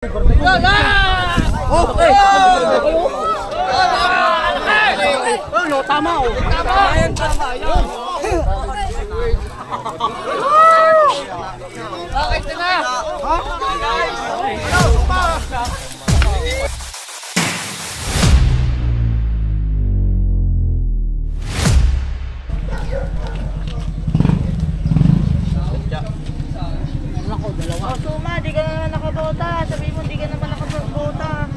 No, tama oh. Bakit na? Oh, Suma, di ka naman nakabota. Sabi mo, di ka naman nakabota.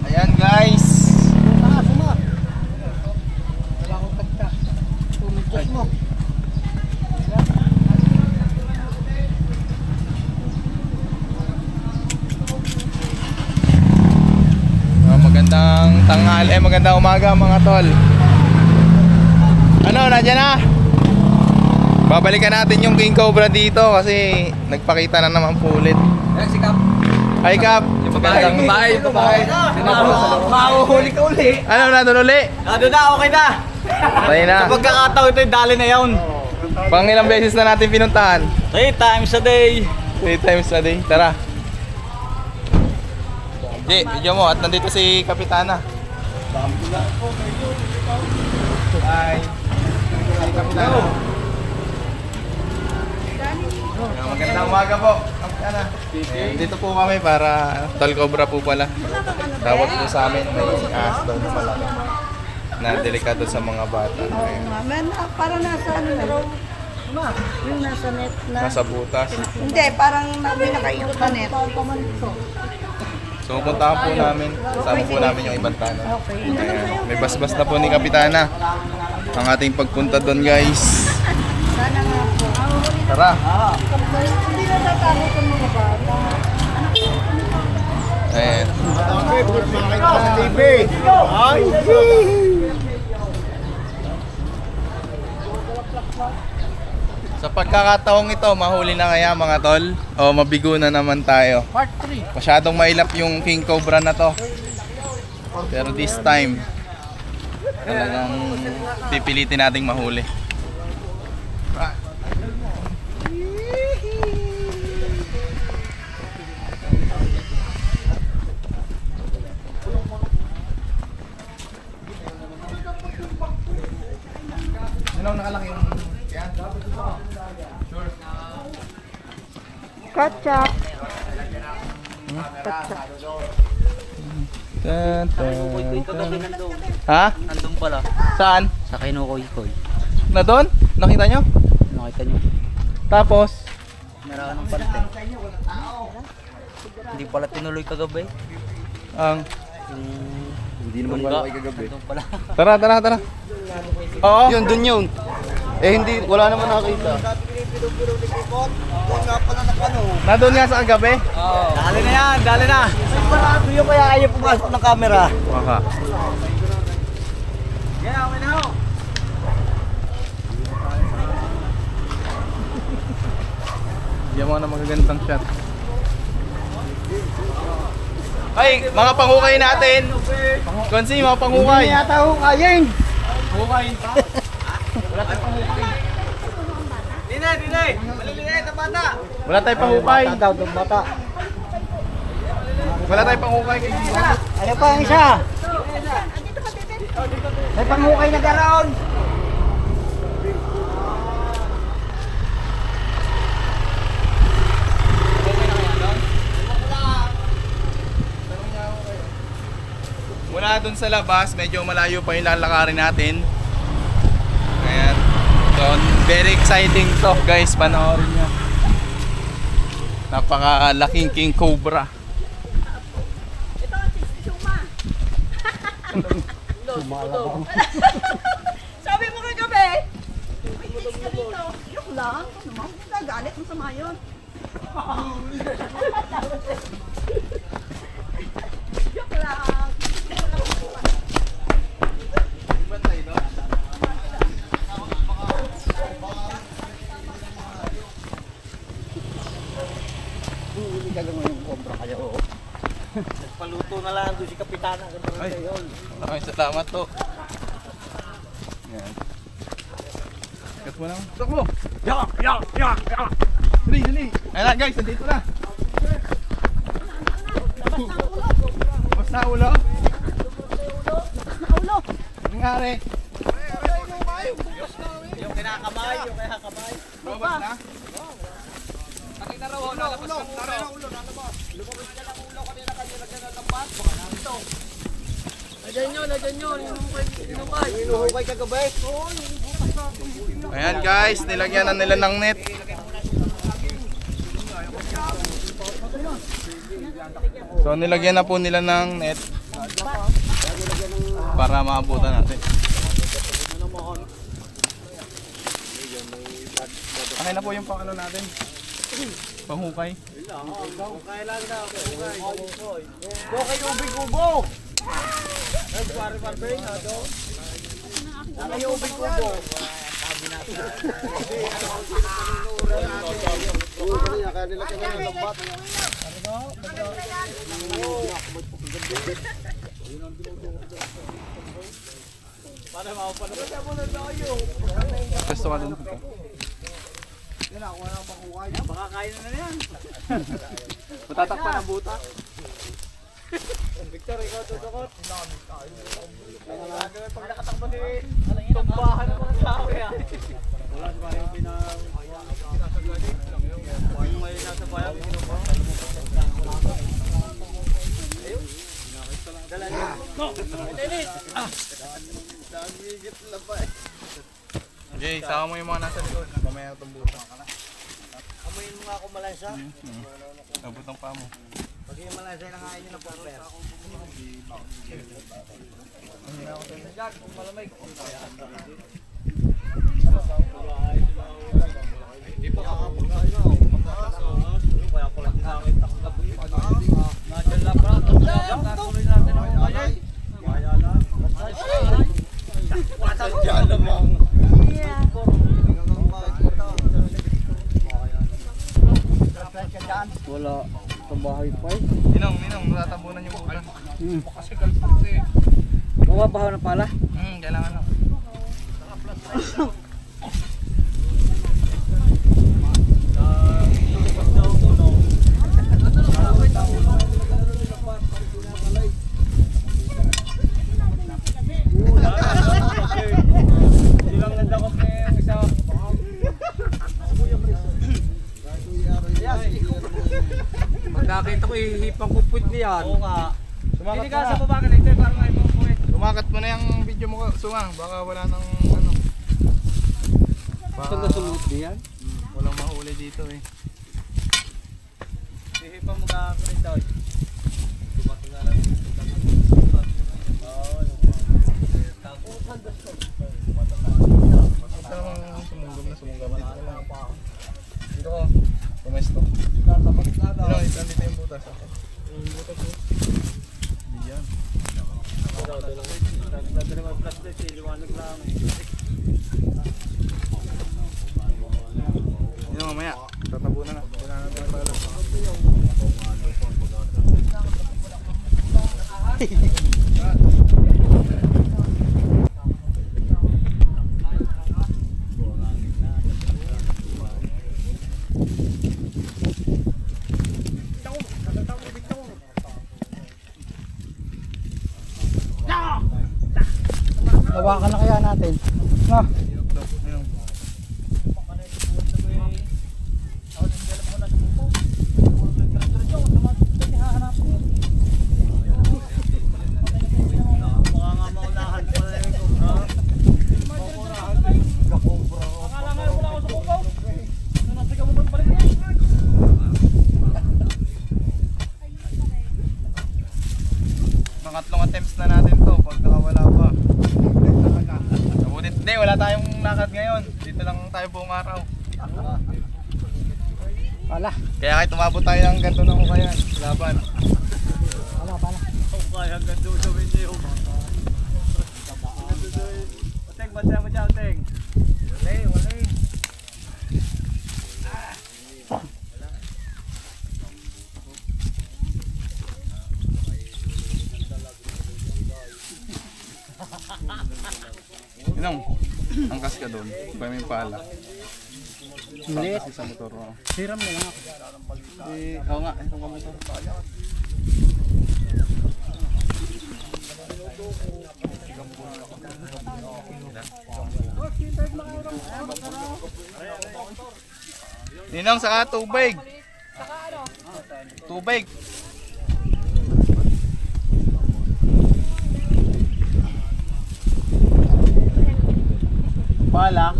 Ayan guys. Suma. Wala akong tagta. Tumigos mo. Magandang tanghali, magandang umaga mga tol. Ano, nandiyan na? Babalikan natin yung King Cobra dito kasi nagpakita na naman po ulit. Ayan si Kap. Hi Kap. Yung babae. Mahuhuli ka uli. Ano na doon uli? Ano na, okay na. Tayo na. Sa pagkakataon ito, dali na yun. Pang ilang beses na natin pinuntahan? 3 times a day. 3 times a day. Tara. Jay, video mo at nandito si Kapitana. Hi. Si Kapitana. Magandang umaga po. Kapitana. Dito po kami para Tol Cobra po pala. Tawag po sa amin may ahas daw na malaki na delikado sa mga bata. Ayun. Parang nasa ano na raw. Yung nasa net na. Nasa butas. Hindi, parang may nakaikot na net. So puntahan po namin, kasama po namin yung ibang tanong. Ayan. May basbas na po ni Kapitana ang ating pagpunta doon guys. Sana nga po. Tara! Hindi na tatakot ang mga bata. Ayan. Sa TV. Ay, Sa pagkakataong ito, mahuli na kaya mga tol? O mabigo na naman tayo? Part 3. Masyadong mailap yung King Cobra na to. Pero this time, talagang pipilitin nating mahuli. Ano nakalaki yung yan? Sure. Ketchup. Tan, tan, tan. Ha? Nandun pala. Saan? Sa Kinukoy-Koy. Na doon? Nakita nyo? Nakita nyo. Tapos? Meron ng pante. Hindi pala tinuloy kagabi. Ang Hindi naman pala kagabi. Nandun pala. Tara. Oo. Yun, dun yun. Eh hindi, wala naman nakakita. Na doon nga sa kagabi? Oo. Dali na yan, dali na. Sigurado yung kaya ayaw pumasok ng camera. Baka. Yeah, okay na ho. Bigyan mo na magagandang shot. Ay, mga panghukay natin. Konsi, mga panghukay. Hindi yata ho kayin. Hukay. Dinay. Maliliit na bata. Wala tayong panghukay. Bata daw, doon bata. Wala tayong panghukay kay Gio. Ano pa ang isa? May panghukay na garaon. Mula dun sa labas, medyo malayo pa yung lalakarin natin. Ayan. So, very exciting to guys, panoorin nyo. Napakalaking King Cobra. Sabi mo kagabi, may tiis ka dito. Yok lang. Ano naman? Nagagalit mo sa mayon. Yok lang. Paluto na lang doon si Kapitana. Ay, maraming salamat to. Yan. Cut mo lang. Takbo! Dali! Ayun na guys, nandito na. Naulo? Naulo. Nangyari? Yung kinakamay, yung kinakamay. Robot na? Kanina raw, lalabas ng ulo. Lumabas ka ng ulo, kanina lagyan ng lambat. Baka narito. Lagyan nyo. Inuhukay kagabi. Ayan guys, nilagyan na nila ng net. So nilagyan na po nila ng net para maabutan natin. Okay na po yung pang ano natin. Panghukay. Kailan daw, Hukay ubig ubo. Pare-pare na do. Nakay ubig ubo. Sabi natin. Kanila ng lambat. Para mapapanood mo na tayo. Gusto ka din dito. Baka kaya na yan. Matatakpan ang buta. Victor, ikaw tutukot. Pag nakatakbo ni tumbahan ng mga tao yan. Wala ba yung yung may nasa bayan, kinuha. Ayun. Dala niya. Dennis! Jay, sama mo yung mga nasa likod. Mamaya itong buta. Amoyin mo nga kung malansa. Abot ang paa mo. Pag yung malansa, nangain nyo ng popper. Jack, kung malamig. Hindi pa kakapagkain na. Kaya ko lang tinangin takot. Nadyan lang pa. Natuloy natin ang kaya. Kaya na. Diyan namang. Wala. Tambahay pa eh. Ninong, natatabunan yung buta. Kasi kalpot eh. Mababahaw na pala. Kailangan na. Pagkakita ko ihipang kupit niyan. Oo nga. Sumakat Hindi mo ka sa na. baba ka na ito parang ay pang kupit. Sumakat mo na yung video mo, Sumang. Baka wala nang ano. Baka diyan? walang mahuli dito eh. Ihipang mo ka ito. Dumating nga lang. Basta namang sumunggab na dito lang. Dito ko, pumesto. Nandito yung butas. Diyan. Yun na mamaya, tatabunan na. Kailangan natin pala. Hawakan na kaya natin. Ah. Ayun. Pangatlong attempts na natin to pagka wala pa. Nabutit, hindi, wala tayong lakad ngayon. Dito lang tayo buong araw. Pala. Kaya kahit umabot tayo ng ganito ng hukayan, laban. Pala. Kaya hanggang doon gawin niyo yung Oteng, bantay mo dyan, Oteng. Wala. Inong, angkas ka doon. Kaya may pala. Maliit. Angkas sa motor. Oo. Siram na lang ako. Oo nga, itong motor. Ninong, saka tubig. Tubig. Pala.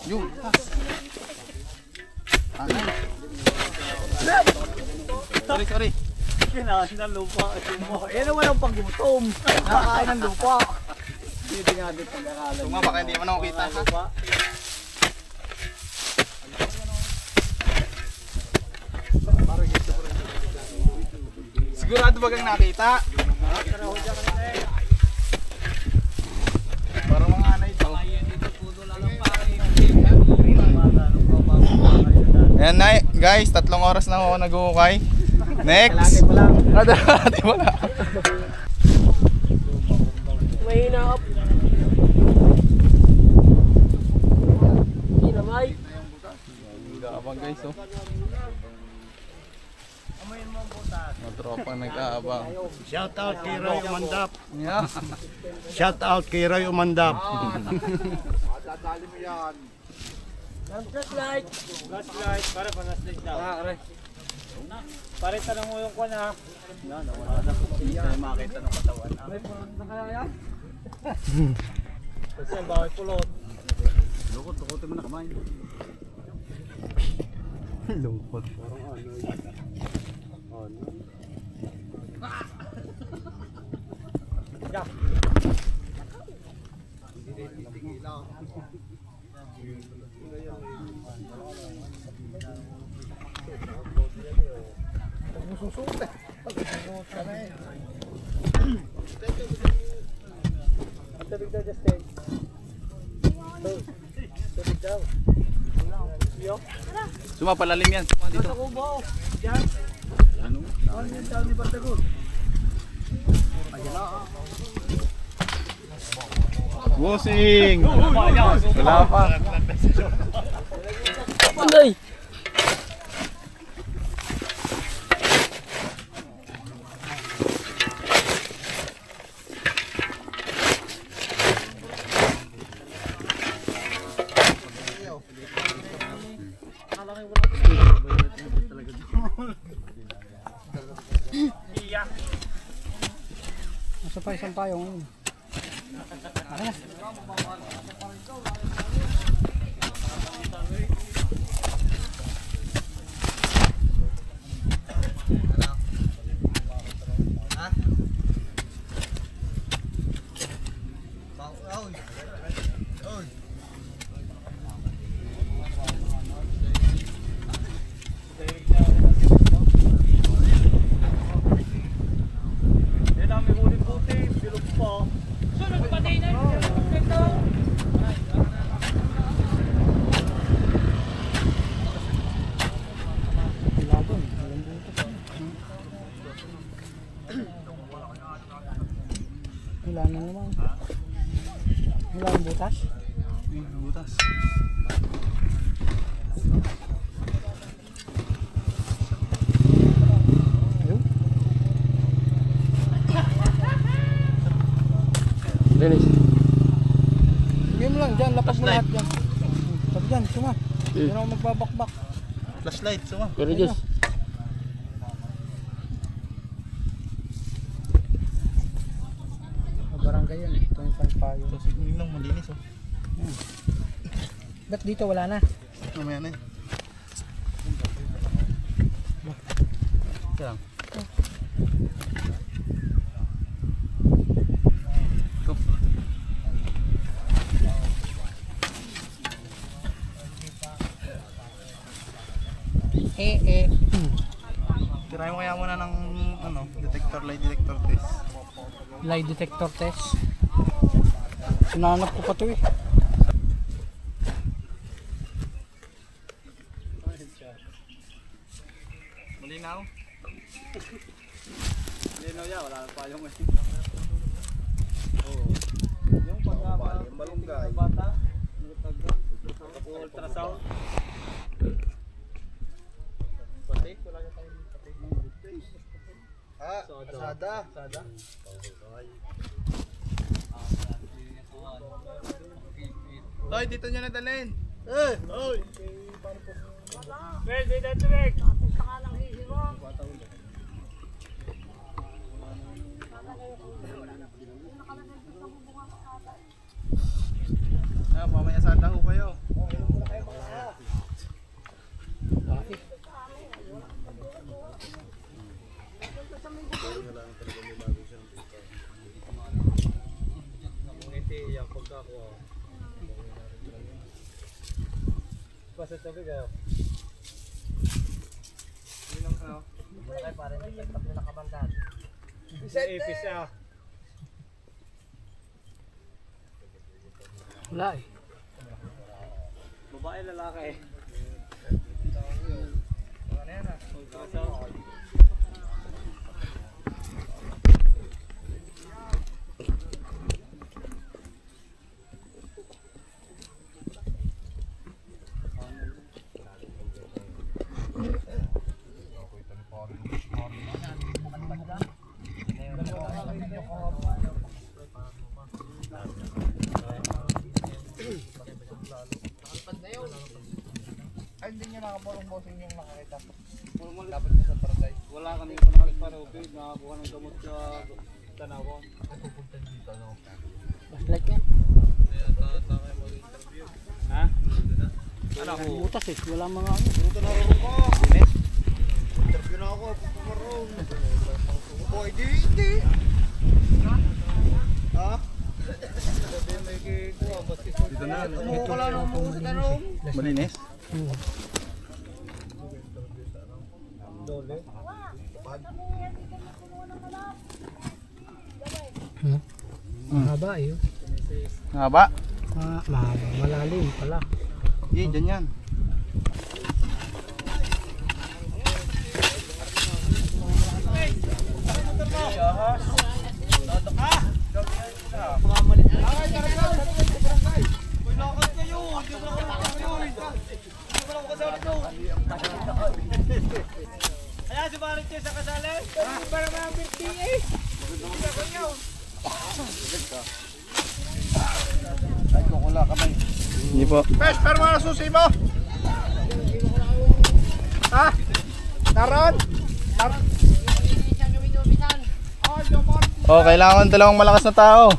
Yung. Sorry. Kinain ng lupa. Yan naman ang paggutom. Nakakain ng lupa. Hindi nga din pag-aralan. Tunga, baka hindi mo na makita ha. Sigurado ba kang nakita? Parang mga anay ito. Ayan na guys, 3 oras na ako nag-uukay. Next! Dati wala. Mahina up. Hindi na may. Nag-aabang guys oh. Mga tropang nag-aabang. Shout out kay Roy Umandap. Yeah. Shout out kay Roy Umandap. Flashlight. Flashlight. Para flashlight daw. Pare tanong mo yung kwan ha. Wala na. Hindi tayo makita ng katawan. May pulot na kaya yan? Kasi ang bawal pulot. Lukot mo na kamay. Lungkot. Tabig daw just take. Tabig daw. Suma palalim yan. Suma dito. Kubo. Diyan. Ano yung tao ni Bartagol? Bossing! Wala pa. Panday. Nasa pa isang payong ngayon. Wala na naman. Wala ang butas. Butas. Ayun. Dennis. Sige mo lang dyan, lapas mo lahat dyan. Sabi dyan, suma. Hindi na ako magbabakbak. Flashlight, suma. Pero Diyos. Barangay yan, ito yung pampayo. So, sige lang, malinis oh. Ba't dito wala na? Mamaya na yun. Yan. Ito. Tirahin mo kaya muna ng lie detector test. Lie detector test. Sinanap ko pa ito eh. Malinaw? Lino ya, wala na payong eh. Oo. Yung pag-balunggay. Bata. Ultrasound. Ah, kasada. Toy, dito nyo nadalhin. Oy. Pwede na direct. Mamaya sada ho kayo. Ngiti yung pagkakuha. Basta sabi ka. Malaki pa rin. Tatlo na kabandan. Ipis ah. Wala eh. Babae lalaki. Ay, hindi nyo nakapulong-bosing yung nakakita. Dapat nyo sa paradise. Wala kami panakalit para ubig. Nakakuha ng gamot sa Tanawang. Flashlight yan. Ha? Ano ako? Butas eh. Wala mga ano. Buto na rin ko. Interview na ako. Pumarong. Boy, di. Ha? Dito na. Tumuha ka lang ng mga sa tanong. Malinis? Dole. Mahaba eh. Haba? Mahaba. Malalim pala. Yun, dyan yan. Kaya si Barit kayo sa kasali? Para mga birthday eh. Ay, kukula kamay. Hindi po. Pes, pero mga susi mo. Ha? Taron? Oh, kailangan dalawang malakas na tao.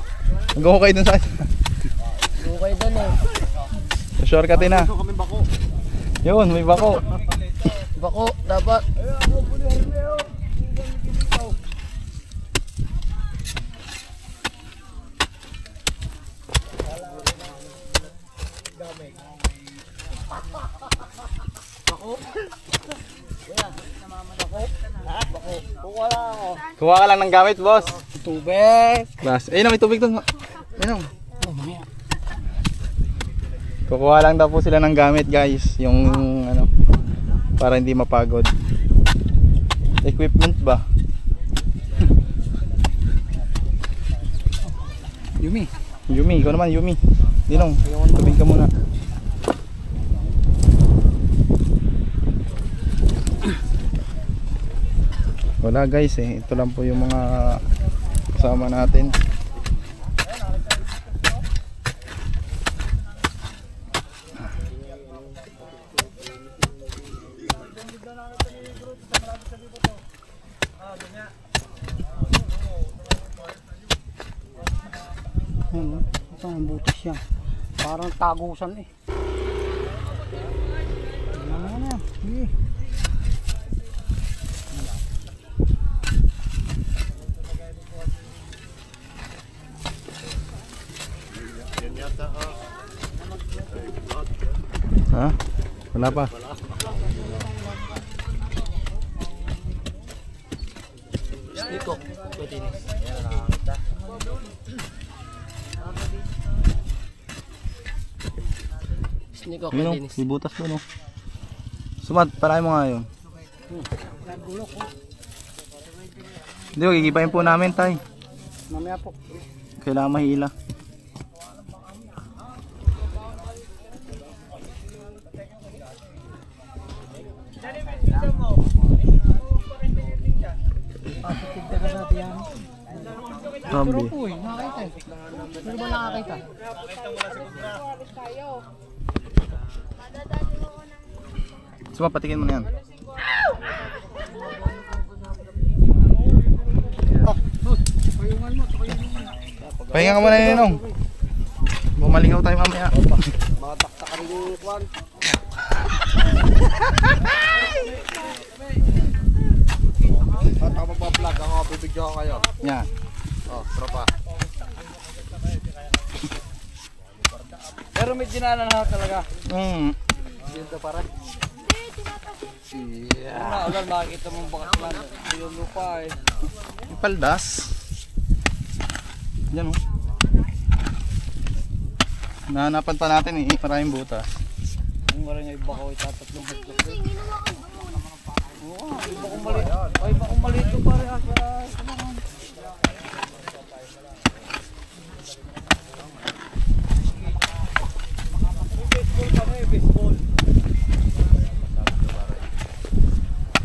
Mag-hukay dun sa... Okay dun eh. Shortcut na. Kami bako. Yun, may bako. Bako, dapat. Kuha ka lang ng gamit, boss. Tubig. Bas. Ayun, may tubig dun. Ayun. Oh, mamaya. Kukuha lang daw po sila ng gamit, guys. Yung ano, para hindi mapagod. Equipment ba? Yumi. Yumi, ikaw naman, Yumi. Dinong, tubig ka muna. Wala guys eh, ito lang po yung mga kasama natin. Ano? Ito ang butas yan. Parang tagusan eh. Ano na? Sige. Ha? Wala pa. Dito. Pwede na. Snake ako Yun o, dinis. ibutas mo no. Sumad, parahin mo nga yun. Hindi, gigibayin po namin tay. Mamaya po. Kailangan mahila. Sabi. Uy, nakakita eh. Sino ba nakakita? Suma, patikin mo na yan. Payungan mo, payungan mo. Pahinga ka muna yun, Nong. Bumalingaw tayo mamaya. Mataktakan yung kwan. At ako magpa-vlog ako, bibidyo ko kayo. Yan. Oh, tropa. Pero may dinaanan na talaga. Dito para. Yeah. Ulan, makikita mong bakas lang. Yung lupa eh. Paldas. Yan, oh. Nahanapan pa natin eh. Maraming butas. Yung wala nga iba ko, itatatlong hotdog. Oo, iba kong mali. Ay, iba kong mali ito pare. Baseball kami, baseball.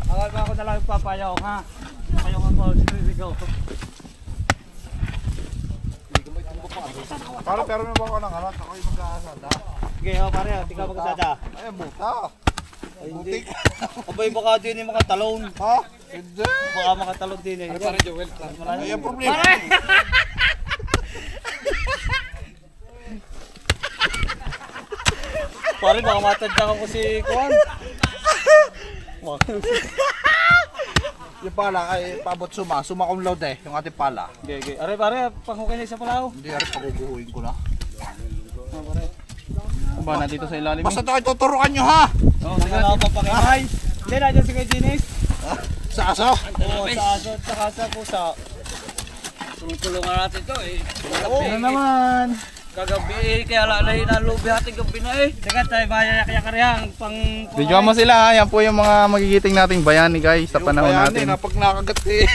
Akal pa ako na lang papayaw ha. Payaw ako, sinigaw. Para pero may bako ng alat, ako yung mag-aasada. Sige, pare, tingnan magkasada. Ay, buta. Ay, hindi. Abay, baka din yung makatalon. Ha? Hindi. Baka makatalon din eh. Pare, Joel. Ay, ang problema. Pare, baka matadya ko si Kuan. Yung pala ay pabot suma kong load eh, yung ating pala. Gege. Are pare, panghukay na isa pala. Hindi, ari paguguhuin ko na. Ba na dito sa ilalim. Basta tayo tuturuan nyo ha! Oh, sige na ako papakimay. Hindi na si Kuya Ginis. Sa aso? Oo, sa aso at saka sa pusa. Tulungan natin to eh. Ano naman? Kagabi eh, kaya lalahin na lubi ating gabi na eh. Teka tayo, bayan pang... Video mo sila ha. Yan po yung mga magigiting nating bayani guys sa panahon natin. Pag nakagat eh.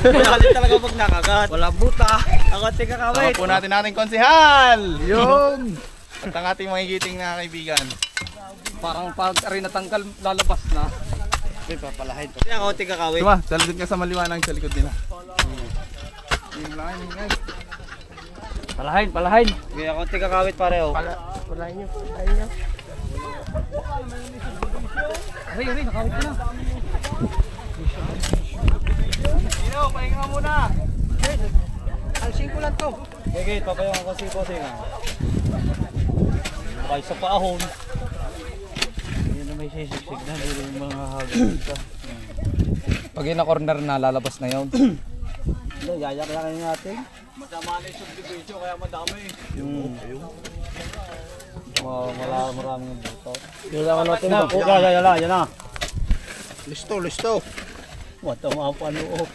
Wala din talaga pag nakagat. Wala buta. Ang ating kakawit. Sama po natin ating konsehal. Yun. At ang ating magigiting na kaibigan. Parang pag rin natanggal, lalabas na. Okay, papalahin. Ang ating kakawit. Diba? Saludin ka sa maliwanag sa likod nila. Yung lang guys. Palahin. Kaya ako ating kakawit pareho. Palahin nyo, palahin nyo. Aray, nakawit ka na. Sino, pahinga muna. Alsing ko lang to. Okay, papayong ako si Bossing. Kaya sa paahon. Yun na may sisisig na. Hindi yung mga hagod dito. Pag ina-corner na, lalabas na yun. Hindi, yayak-yakin natin. Madama na yung subdivision kaya madami. Maraming buto. Yayakan natin na. Yan na. Listo. Matama pa loob.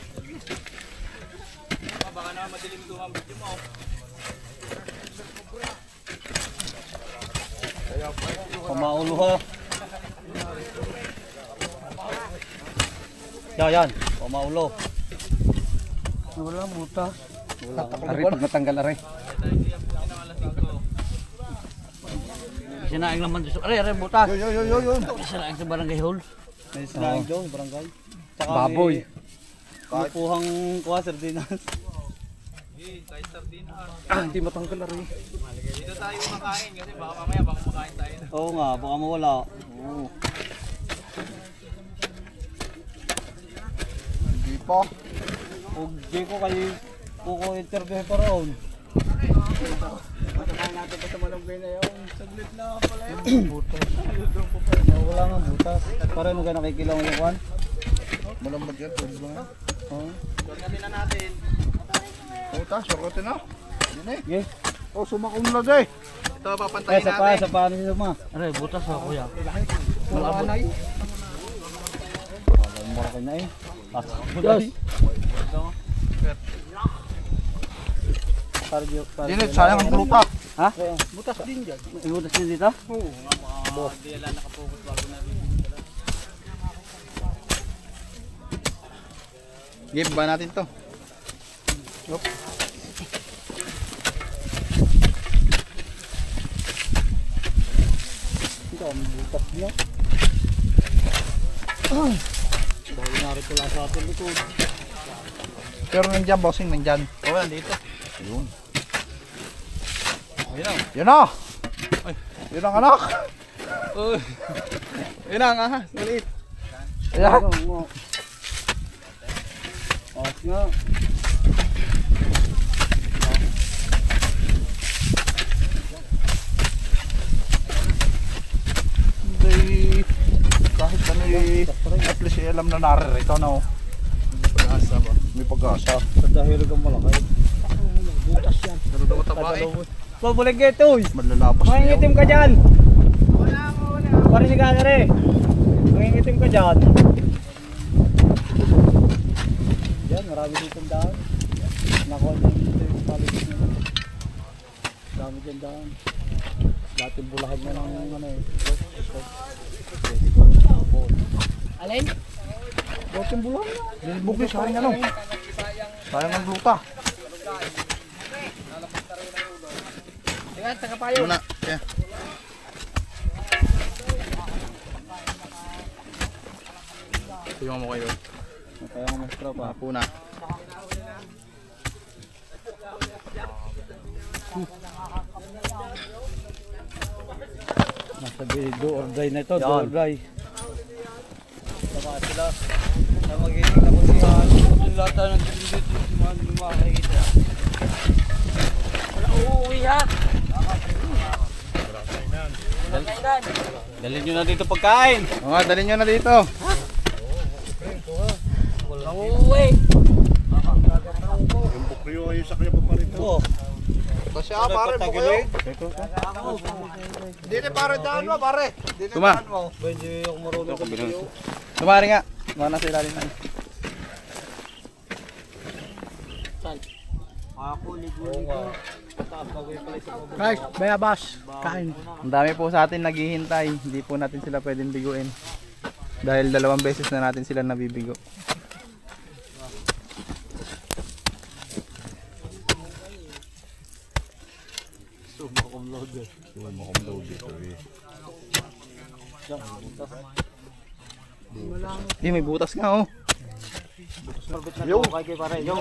Baka na madilim doon ang video mo. Pamaulo ha. Yan. Pamaulo. Wala butas. Ari, pag natanggal ari. Sinaing naman dito. Are, butas. Yun. Sinaing sa barangay hall. May sinaing doon, barangay. Tsaka Baboy. may puhang kuha, sardinas. Hindi matanggal ari. Dito tayo makain kasi baka mamaya baka makain tayo. Oo nga, baka mawala. Oo. Hindi pa. Huwag di ko kayo kuko-interview pa roon. Matakain natin pa sa malunggay na yun. Saglit na pala yun. Butas. Wala nga butas. Para nung gano'n kikilaw yung kwan. Malambot yan, pwede ba nga? Oo. Gagawin na natin. Puta, sukotin na. Yun eh. Okay. Oh, sumakong load eh. Ito papantayin Sa natin. paano nito ma? Aray, butas ha kuya. Malanay. Mura ka na eh. Butas. Dinit, sayang ang pruta. Ha? Butas din dyan. May butas din dito? Give ba natin to? Ito, ang butas niya. Dahil narito lang sa ating likod. Pero nandyan, bossing, nandyan. Oo, nandito. Yun. Ayun lang. Yun na! Yun ang anak! Uy. Ayun lang, ahas. Maliit. Ayan! As nga. Hindi, kahit ano at least alam na naririto na oh. Pag-asa ba? May pag-asa. Sa dahil kang malaki. Butas yan. Ano daw mataba eh? Pabulig ito. Malalabas na yun. Mangingitim ka dyan. Parinig ka na rin. Mangingitim ka dyan. Yan, marami dito ang daan. Nakuha niya dito yung paligid niya. Dami dyan daan. Dati bulahan niya ng ano eh. Alin? Dati bulahan niya. Nilbugis, sayang ano. Sayang ang gluta. Tingnan, taga payo. Muna. Yeah. Tingnan mo kayo. Kaya nga mas tropa. Puna. Nasa do or die na ito, do or die. Tama sila. Na magiling na kusihan. Yung lata ng dito, yung makakita. Wala uuwi ha. Dalhin nyo na dito pagkain. Oo nga, dalhin nyo na dito. Wala uuwi. Yung bukriyo ay sa kanya pa parito. Oo. Siya pare mo kayo. Hindi na pare daan mo pare. Tuma. Hindi ako marunong sa bukriyo. Tumari nga. Mana sa ilalim na. Ako, ligo-ligo. Guys, bayabas. Kain. Ang dami po sa atin naghihintay. Hindi po natin sila pwedeng biguin. Dahil 2 beses na natin sila nabibigo. May butas nga oh. Yo, kay pare, yo.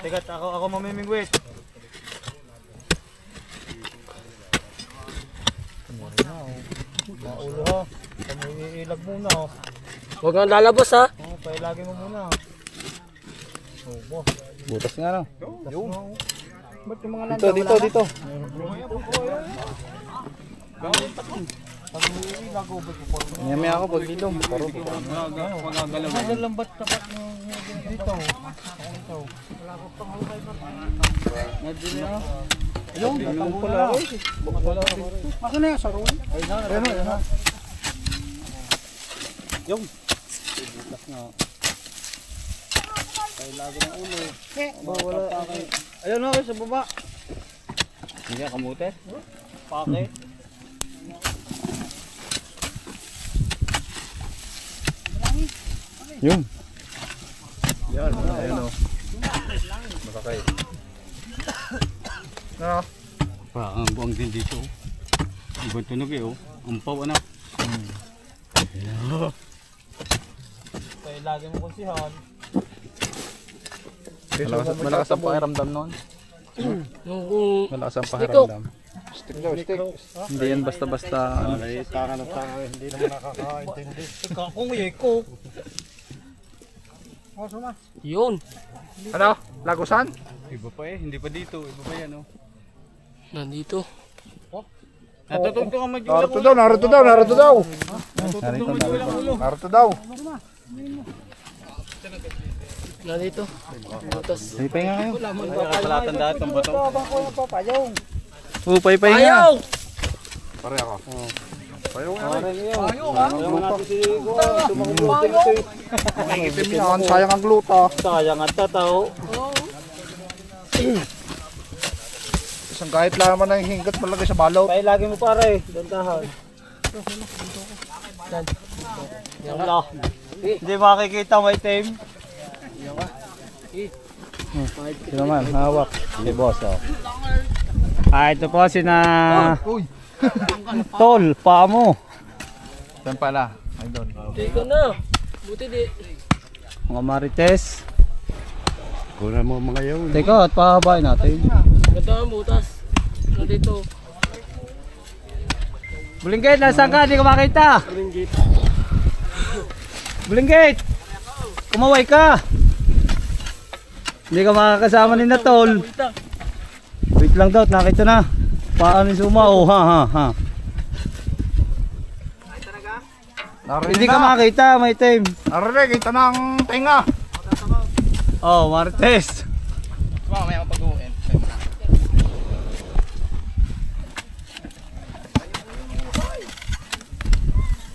Teka, ako mamimingwit. Maulo ha. Ilag muna oh. Huwag kang lalabas ha. Oh, pailagin mo muna. Oh, Butas nga no. yun. Ba't yung mga Dito. Nyami ako pag ilong. Lambat tapat mo dito. Yung natang pala. Akin na yan, saruin. Ayun na. Yung. Butas nga. Pailagin ng ulo. Wala. Ayun okay sa baba. Hindi ka kamote? Pake. Yun. Yan, ayun oh. Makakay. Ano? Ang buang din dito. Ibang tunog eh oh. Umpaw anak. Pailagin mo kung sihan. Malakas ang pakiramdam noon. Malakas ang pakiramdam. Stick daw, stick. Hindi yan basta-basta. Tanga ng tanga. Hindi naman nakakaintindi. Ikaw kung ko. Oh, suma. Yun. Ano? Lagusan? Iba pa eh. Hindi pa dito. Iba pa yan oh. Nandito. Natutog ka mag Narito daw. Narito. Narito daw. Nandito. Butas. Paypay nga kayo. Nakasalatan dahil ng bato. Paypay nga. Ayaw! Pare ako. Payong nga. Ayaw natin si Igo. Itim yan, sayang ang gluta. Sayang at tataw. Isang kahit laman ng hinggat malagay sa balot. Pailagin mo pare. Dantahan. Yan lang. Hindi makikita may team. Sino man, hawak. Si boss oh. Ito po si na Tol, paa mo. Saan pala? Idol. Tiko na. Buti di. Mga marites. Kunan mo mga yun. Teka, at pahabain natin. Ganda ang butas. Nandito. Bulinggit, nasaan ka? Hindi ko makita. Bulinggit! Kumaway ka! Hindi ka makakasama ni Natol. Wait lang daw, nakita na. Paano yung suma? Oh, ha. Hindi ka makita, may time. Narinig, kita ng tinga. Oh, Martes. Mamaya mapag-uwin.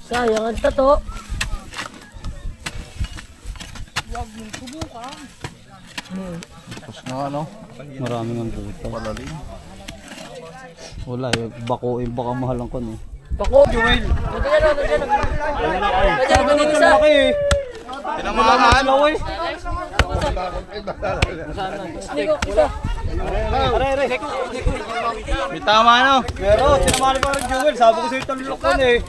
Sayang ang tato. Tapos na ano? Maraming ang buta. Wala, yung bakuin baka mahalang ko eh. Bako. Joel. Nandiyan. Nandiyan ganito sa. Tinamahan. Hindi ko isa. May tama ano? Pero, sinamali pa rin Joel. Sabi ko sa'yo talulok ko eh.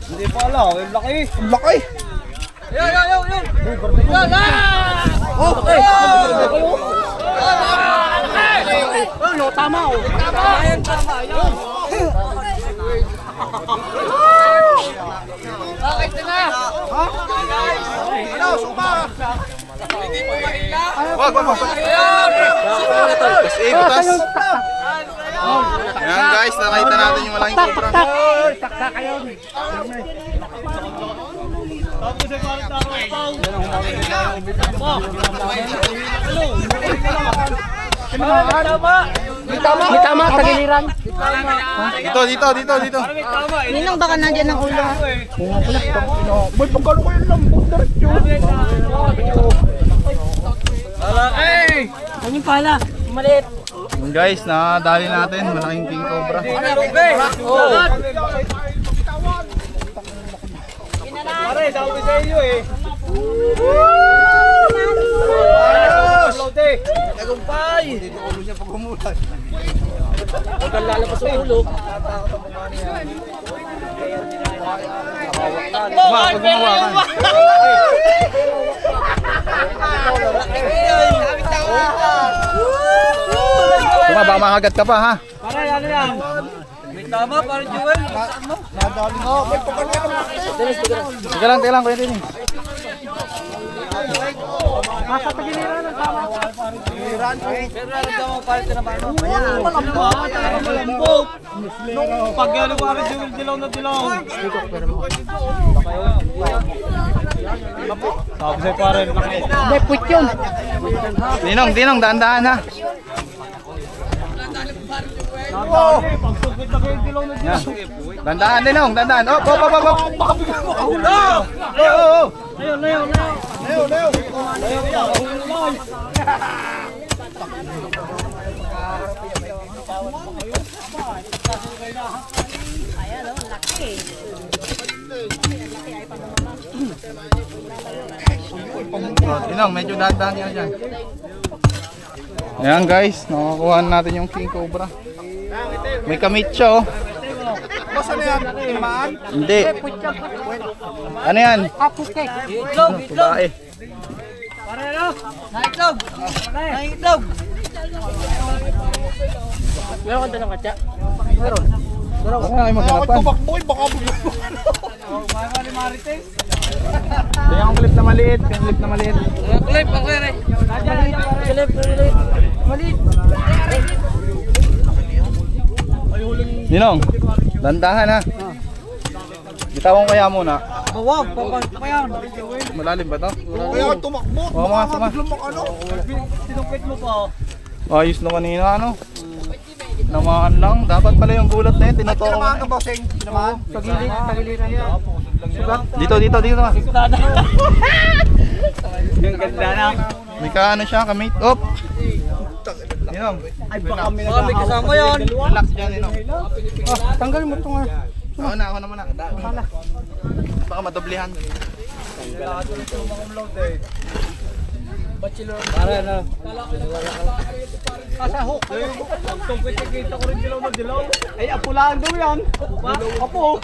Hindi pa ala, yung laki. Ang laki! Yun. Ano, tama oh. Tama yan. Bakit na? Ano, suma! Wag. Tapos ibutas. Ayan guys, nakita natin yung malaking cobra. May tama, tagiliran. Dito. Ninong baka nandiyan ang ulo. Boy, pagkano kayo lambog diretso? Ano pala? Maliit. Yun guys, nakadali natin malaking king cobra. Pare, sabi sa iyo eh. Nagumpay. Dito ulo niya pag humulan. Huwag kang lalabas ang ulo. Pag gumawa ka. Baka makagat ka pa ha. Pare, ano yan? May tama para Joel. Teka lang, kuya din. Pero nararamdaman mo pare tinamaan mo. Malambot. Pag gano'n pare Joel, dilaw na dilaw. Sabi sa'yo pare, laki. May put yun. Tinong, daan-daan ha. Pagsugod na kayo dilaw na dilaw. Dandaan, Tinong, dandaan. Op. Layo. Tinong, medyo dandaan niya dyan. Ayan guys, nakakuha natin yung king cobra. May kamit siya oh. Boss, ano yan? Tinamaan? Hindi. Ano yan? Itlog. Babae. Pare ano? Naitlog. Naitlog. Meron ka dalang katsa? Ano na kayo maghanapan? Boy, baka bigla. Mali marites. Ito yung clip na maliit. Clip, ang kere. Clip. Maliit. Ninong, dandahan ha. Bitawan kaya muna. Wag, papayan. Malalim ba to? Kaya tumakbo. Oo mga sama. Tinupit mo pa. Ayos na kanina ano. Namaan lang. Dapat pala yung gulat na yun. Tinatoo ko Tinamaan na. ka, bossing. Tinamaan. Tagiliran yan. Dito. Yung ganda na. May kaano siya, kamit. Op! Ninong. Ay baka may Baka may kasama yan. Relax dyan, Ninong. Tanggal mo ito nga. Ako na muna. Baka madoblihan. Para na. Kasahok. Tungkol kita ko rin dilaw na dilaw. Ay, apulaan daw yan. Apo.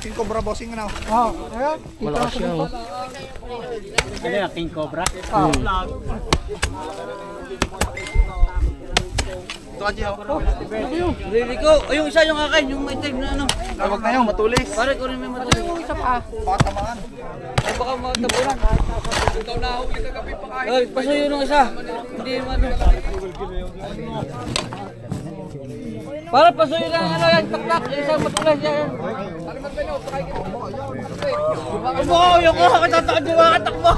King Cobra bossing na. Ayan. Malakas siya. Ano yung King Cobra? Ito ka, Gio. Rili ko. Ay, yung isa yung akin, yung itim na ano. Huwag na yung matulis. Pare ko rin may matuloy. Yung isa pa. Baka tamaan. Ay, baka matabunan. Ikaw na ako kita gabi pa kain. Ay, pasuyo nung isa. Hindi naman. Para pasuyo lang ano yan, taktak. Yung isa matuloy yan. Ano, yung ko, katatakad yung mga katakbo.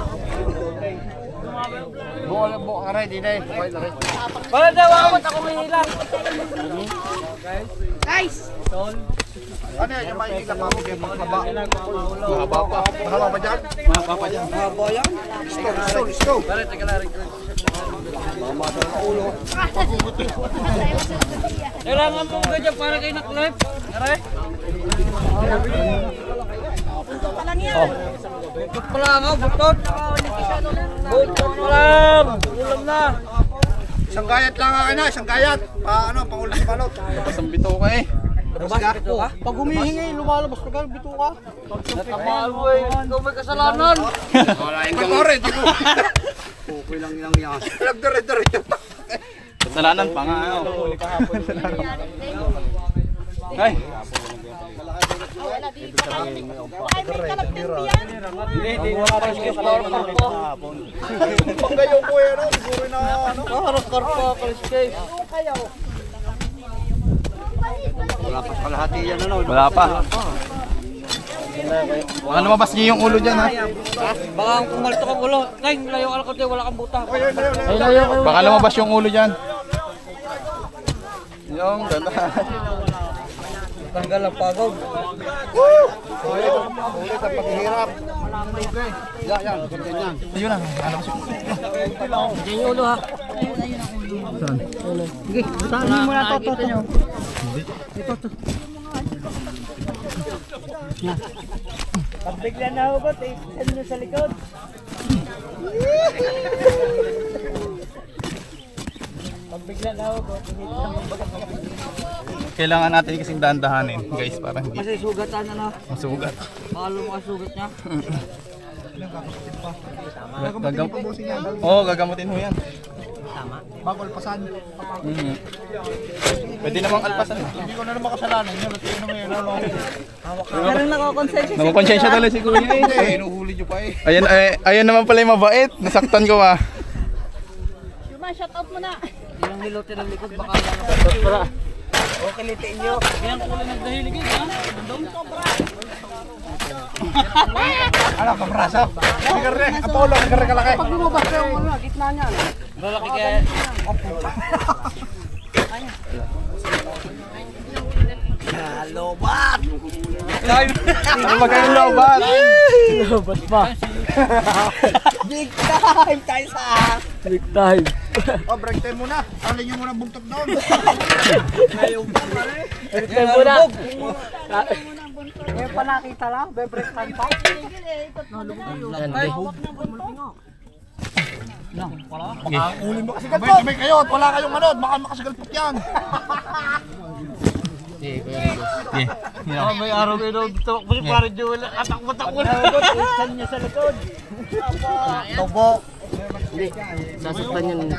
Buka ka rin, di na eh. Para daw ako, ako may hilang. Ano yan? Yung may ilang ako. Mahaba. Mahaba pa. Mahaba pa dyan? Mahaba pa dyan. Let's go. Pare, teka lang. Kailangan mo ganyan para kayo naklip. Aray. Butot pa lang ako, butot. Butot pa lang. Ulam na. Isang gayat lang akin na. Isang gayat. Paano? Pangulit sa balot. Tapos ang bito ka eh. Pag humihingi, lumalabas ka gano'n, bito ka. Natamaan mo eh. Ikaw may kasalanan. Pagkore, di ko. Okay lang yan. Nagdare-dare. Kasalanan pa nga. Ano. Ay. Hindi wala pa siya karpa. Panggayaw ko yan. Siguro na ano. Karpa, kaliskay. Wala pa kalahati yan ano. Wala pa. Baka lumabas niyo yung ulo dyan ha. Baka kung malito kang ulo. Teng, layo ka lang wala kang buta. Baka lumabas yung ulo dyan. Yung ganda. Tanggal ang pagod. Ulit ang paghihirap. Yan, ganyan. Ayun na. Alam ko. Diyan yung ulo ha. Sige, butaan mo na ito. Pag bigla na hugot, send nyo sa likod. Pag bigla na hugot, Kailangan natin kasing dahan-dahanin guys para hindi kasi sugatan na na. masugat. Baka lumakasugat niya. Oo, gagamutin mo yan. Bago alpasan. Pwede namang alpasan. Hindi ko na naman kasalanan yun. At yun naman yun. Parang nakakonsensya si Namukonsensya talaga si Kuya eh. Hindi, inuhuli nyo pa eh. Ayan naman pala yung mabait. Nasaktan ko ah. Yuma, shout out mo na. Yung nilote ng likod, baka lang. Okay, litiin nyo. Yan kulay nagdahilig yun ha. Alam, kabrasa. Hindi ka rin. Apollo, hindi ka rin kalaki. Pag lumabas ka yung ano, gitna niya. Lalaki kaya. Lobat! Ano magandang lobat? Ba't pa? Big time tayo sa... Big time. Oh, break time muna. Alin nyo muna buntot doon. Big time muna. Ngayon pa nakita lang, bebrek time pa. Uli mo kasi galpot. Sabay kayo at wala kayong ano. Baka makasigalpot yan. May araw kayo tumak mo si pare Joel. Atak-matak mo na. Saan niya sa likod? Tobo. Sasaktan yan.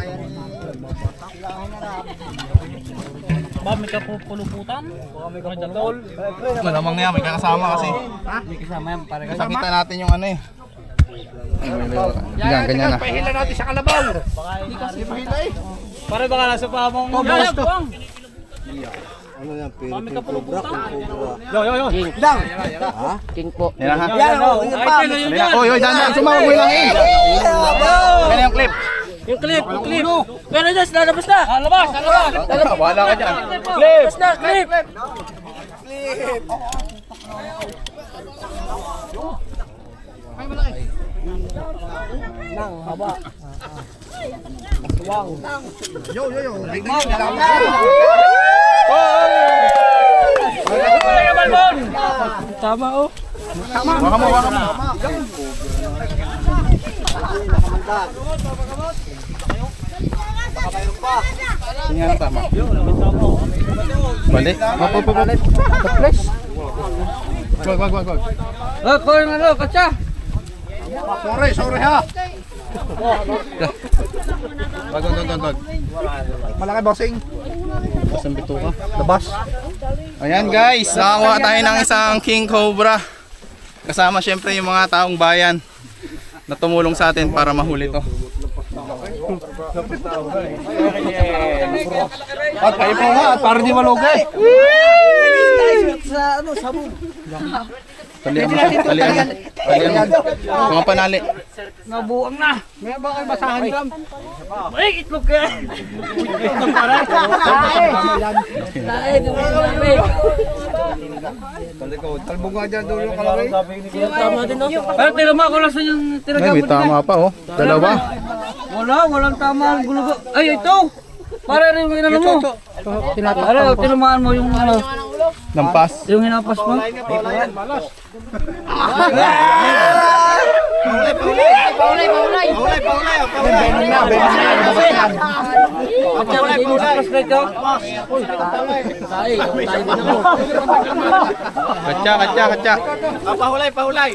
Ba, may kapupuluputan? Baka may kapupul? Malamang nga, may kakasama kasi. May kasama yan, pare. Nakita natin yung ano eh. Yan, ganyan na. Pahila natin sa kalabaw. Hindi kasi pahila eh. Pare, baka nasa pamong... Yan, buwang! Ano yan? Kami kapuluputan. King po. Yan ha. Yan, ay, tingnan yun yan. Oy, dyan. Sumama mo lang eh. Ganyan yung clip. Yung clip. Pero dyan, lalabas na. Lalabas. Wala ka dyan. Lalabas na, clip. Yo. Tama oh. Waka mo. Sige na tama. Balik. Taples. Wag. Ko yung ano, katsa. Sorry ha. Wag. Malaki bossing. Isang bituka. Labas. Ayan guys, nakakuha tayo ng isang King Cobra. Kasama syempre yung mga taong bayan na tumulong sa atin para mahuli to. At kayo po nga, at para di malugay. Sa ano, sabog. Talian mo. Mga panali. Nabuang na. May ba kayo basahan dyan? Ay, itlog ka. Talbog nga dyan doon yung kalaway. Tama din, no? Pero tinama ko lang sa yung Ay, tinagamot may tama pa oh. Dalawa. Walang tama ang gulugo. Ay, ito! Para rin yung inano mo. Para tinamaan mo yung ano, Lampas. yung hinapas mo. Katsa. Paulay.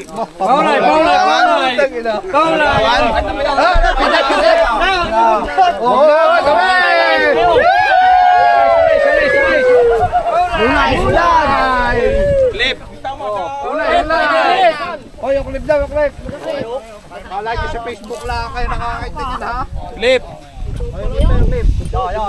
Clip. O, yung clip daw, yung clip. Kala nyo sa Facebook lang kayo nakakita nyo ha. Clip. Layo.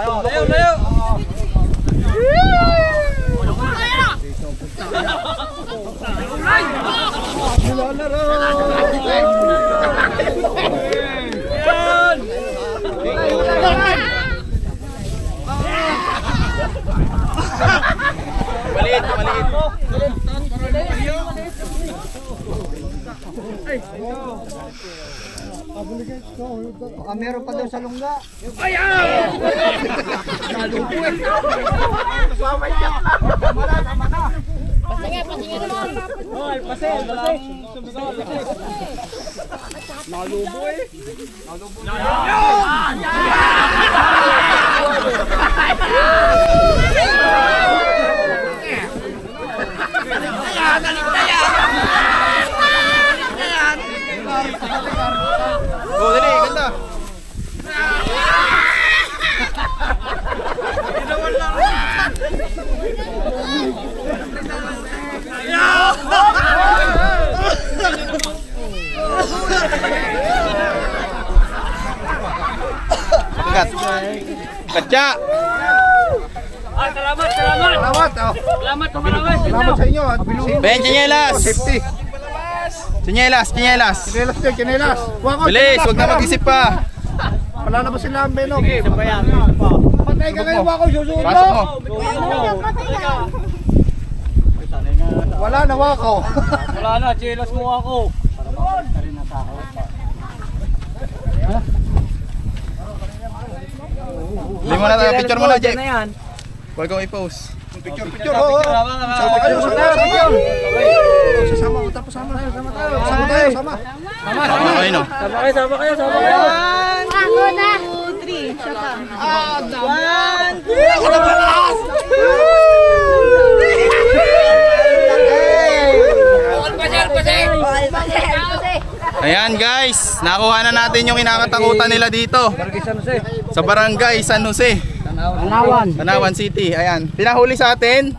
Maliit. Meron pa daw sa lungga. Oh, dali, ganda. Kat. Katsa. Ah, salamat. Salamat. Oh. Salamat po marami. Salamat sa inyo. At Ben, chinelas. safety. Chinelas. Kinelas dyan, kinelas. Bilis, huwag na mag-isip pa. Wala na ba sila ang benog? Patay ka kayo, wako, susunod Pasok mo. Wala na, wako. Wala na, chilas mo ako. Hindi mo na tayo, picture mo na, Jeff. yan. Huwag kang i-post. Picture, oo. Sama kayo, sasama ko, tapos sama tayo. Sama tayo, sama. Tama kayo, no? Sama kayo. 1, 2, 3. Siya pa. 1, 2. Ayan guys, nakuha na natin yung kinakatakutan nila dito. Sa Barangay San Jose, Tanawan City. Ayan, pinahuli sa atin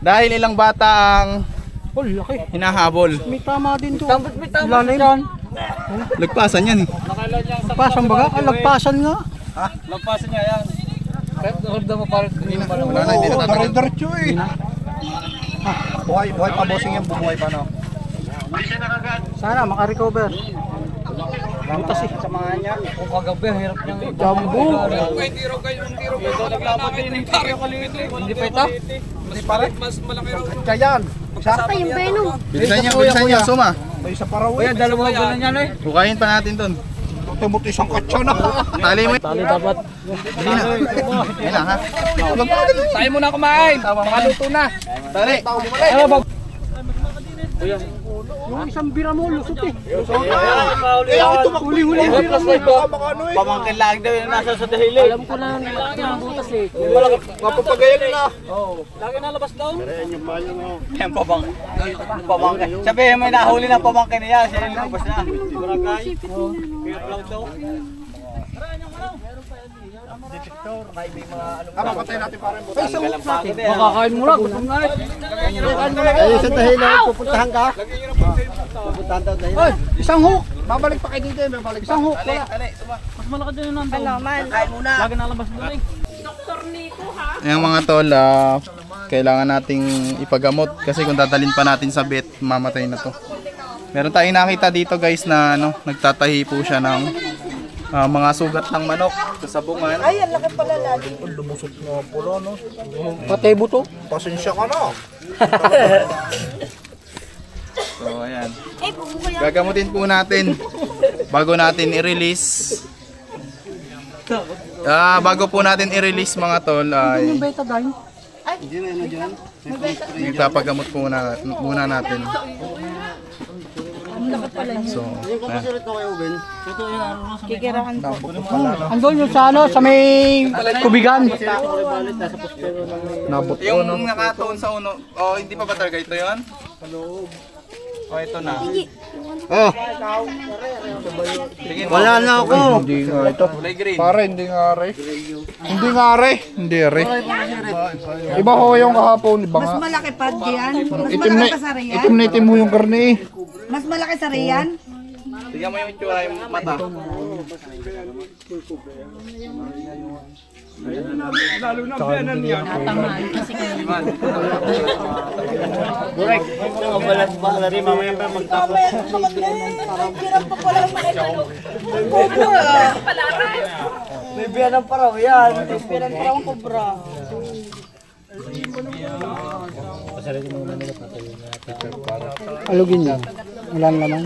dahil ilang bata ang hinahabol. May tama din to. May tama dyan. Lagpasan yan eh. Lagpasan baga? Lagpasan nga. Lagpasan niya yan. Kahit nakalda mo parang kanina pa Wala na, hindi na tatagal. Diretso eh. Buhay pa bossing yan, bumuhay pa no. Sana makarecover. Butas eh. Samahan niya. Kung kagabi, hirap niyang Jumbo. Hindi raw kayo. Hindi pa ito? Hindi pa rin. Kaya yan. Isa. Bilisan niyo, suma. May isa pa raw Kuya, eh. dalawa ba na yan eh? Bukayin pa natin dun. Tumot isang katsa na. Tali mo. Tali dapat. Hindi na. Hindi na ha. Tayo muna kumain. Makaluto na. Tali. Ano ba? Yung isang bira mo, lusot eh. Huli-huli. Pamangkin lang daw yung nasa sa dahili. Alam ko na ang butas eh. Mapapagayan na. Lagi nalabas daw. Yan pamangkin. Sabi may nahuli na pamangkin niya. Siya yung labas na. Barangay. Kaya lang daw. Papatay natin para mo. Makakain mo lang. Gutom na eh. Ay, sa dahilan, pupuntahan ka? Pupuntahan daw dahilan. Hoy, isang hook. Babalik pa kayo dito. Babalik isang hook. Wala. Mas malaki din yung nandun. Ano man? Lagi nalabas doon eh. Yung mga tol, kailangan nating ipagamot kasi kung dadalhin pa natin sa vet, mamatay na to. Meron tayong nakita dito guys na nagtatahi po siya ng mga sugat ng manok sa sabungan. Ay, ang laki pala natin. Lumusot nga pula, no? Patay buto. Pasensya ka na. So ayan. Gagamutin po natin bago natin i-release. Bago po natin i-release mga tol ay itapagamot po muna natin. So, Kikirahan po. Andun yung sa ano, sa may kubigan. Nabot ko, no? yung nakatuon sa uno, hindi pa ba talaga ito yun? Ito na. Oh, Sige, wala na ako. Hindi nga ito. kulay green. Pare, hindi nga re. Hindi nga re. Hindi re. Iba ho yung kahapon. Iba Mas nga. malaki pa diyan. Mas Itim na, malaki pa sa riyan. itim na itim mo yung karne eh. Mas malaki sa riyan. Tignan mo yung itsura yung mata. Hirap pa pala ang May biyan ng paraw yan. Piran pa ang kobra. Alugin niya. Wala naman.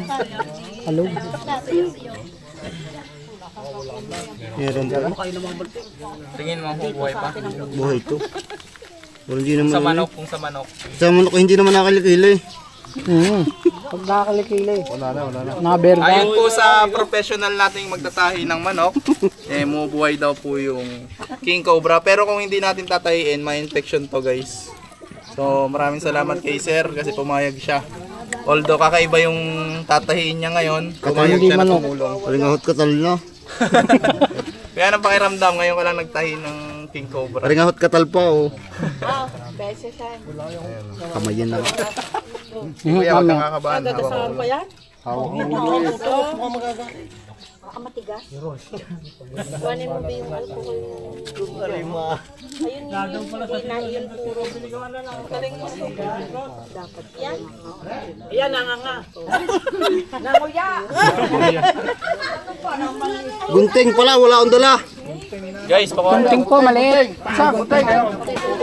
Alug. Tingin mo kung buhay pa. Buhay ito. Wala hindi naman. Sa manok, kung sa manok. Sa manok hindi naman nakalikili. Pag nakalikili. Wala na. Naberga. Ayon po sa professional nating magtatahi ng manok, mubuhay daw po yung king cobra. Pero kung hindi natin tatahiin, may infection to guys. So maraming salamat kay sir kasi pumayag siya. Although kakaiba yung tatahiin niya ngayon, pumayag siya na tumulong. Paringahot ka tal na. Kaya anong pakiramdam ngayon ka lang nagtahi ng king cobra? Paringahot ka tal pa oh. Beses siya. Kamayin na. Kuya, huwag kang kakabahan. Saan pa yan? Hawak mo. Baka matigas. Kuhanin mo ba yung alcohol? Ayun yung pinahiyon puro. Galing mo. Dapat yan. Yan, nga. Nanguya. Gunting pala, wala akong dala. Guys, pakuha. Kunting po, maliit. Sa, kunting.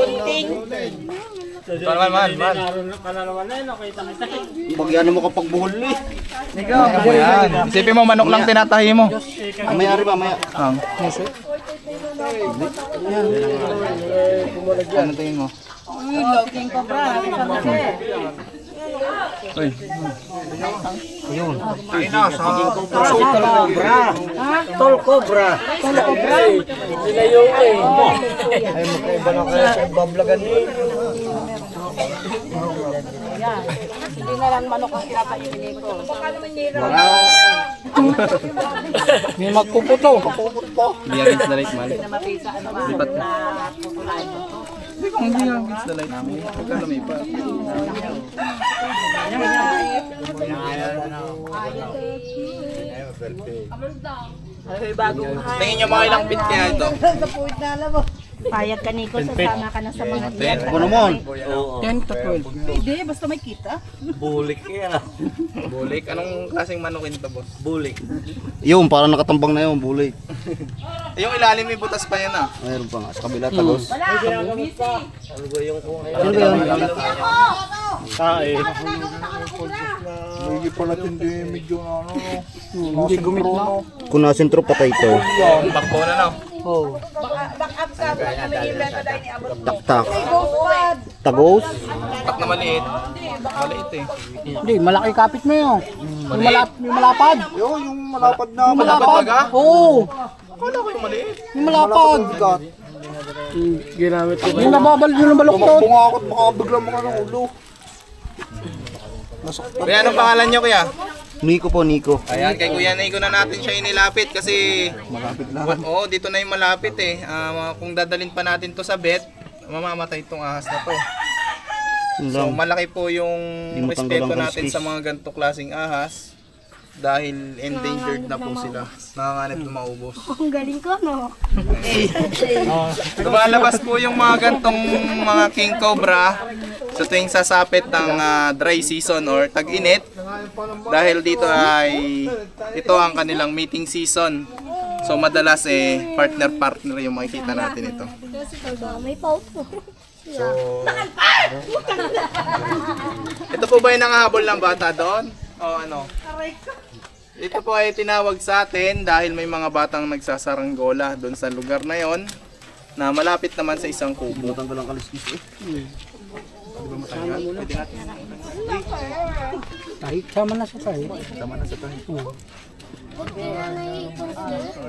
Kunting. Man. Pagyan mo kapag buhol eh. Ayan. Isipin mo, manok lang tinatahi mo. Mamaya rin mamaya. Ano tingin mo? King cobra. Uy. Ay na, sa Tol cobra. Nilayo eh. ay magkaiba na kayo sa bablagan eh. Hindi na lang manok ang kinakainin ko. Baka naman nira. May magpuputo. Hindi against the light, man. Mapisa ano ba? Lipat na. Na putulain mo to. Hindi against the light. Pagka lumipat. Tingin nyo mga ilang feet kaya ito? Sa puwit na alam mo. Payag ka Nico, sasama ka na sa mga diyan. Ako naman. 10 to 12. Hindi, basta may kita. Bulik yan. Bulik. Anong klaseng manukin to, boss? Bulik. Yung parang nakatambang na yung bulik. Yung ilalim may butas pa yan ah. Mayroon pa nga sa kabila tagos. Wala. Ano ba yung kung Ano ba yun? Tae. Hindi pala hindi medyo ano. Hindi gumit na. Kung nasentro patay ito. Bakbo na no? Oo. Back up ka. May na tayo ni Abot. Tak-tak. Ghost pad. Tagos. Tak na maliit. Maliit eh. Hindi, malaki kapit mo yun. Yung malapad. Yung malapad na. Yung malapad. baga? Oo. Akala ko yung maliit. Yung malapad. Ginamit ko. Yung nababal, yung nabaloktot. Bungakot baka bigla mga ng ulo. Kuya, anong pangalan niyo kuya? Nico po, Nico. Ayan, kay Kuya Nico na natin siya inilapit kasi Malapit na. oo, dito na yung malapit eh. Kung dadalhin pa natin to sa vet, mamamatay itong ahas na to. So malaki po yung Hindi matanggal respeto ang natin kaliskis. sa mga ganito klaseng ahas dahil endangered na po sila. Nanganganib na maubos. Ang galing ko, no? Lumalabas po yung mga gantong mga king cobra sa tuwing sasapit ng dry season or tag-init dahil dito ay ito ang kanilang mating season. So madalas partner-partner yung makikita natin ito. May paut po. So ito po ba yung nangahabol ng bata doon? O ano? Ito po ay tinawag sa atin dahil may mga batang nagsasaranggola doon sa lugar na yon na malapit naman sa isang kubo. Matanggal ang kaliskis eh. Kahit sama na sa tayo. Tama na sa tayo.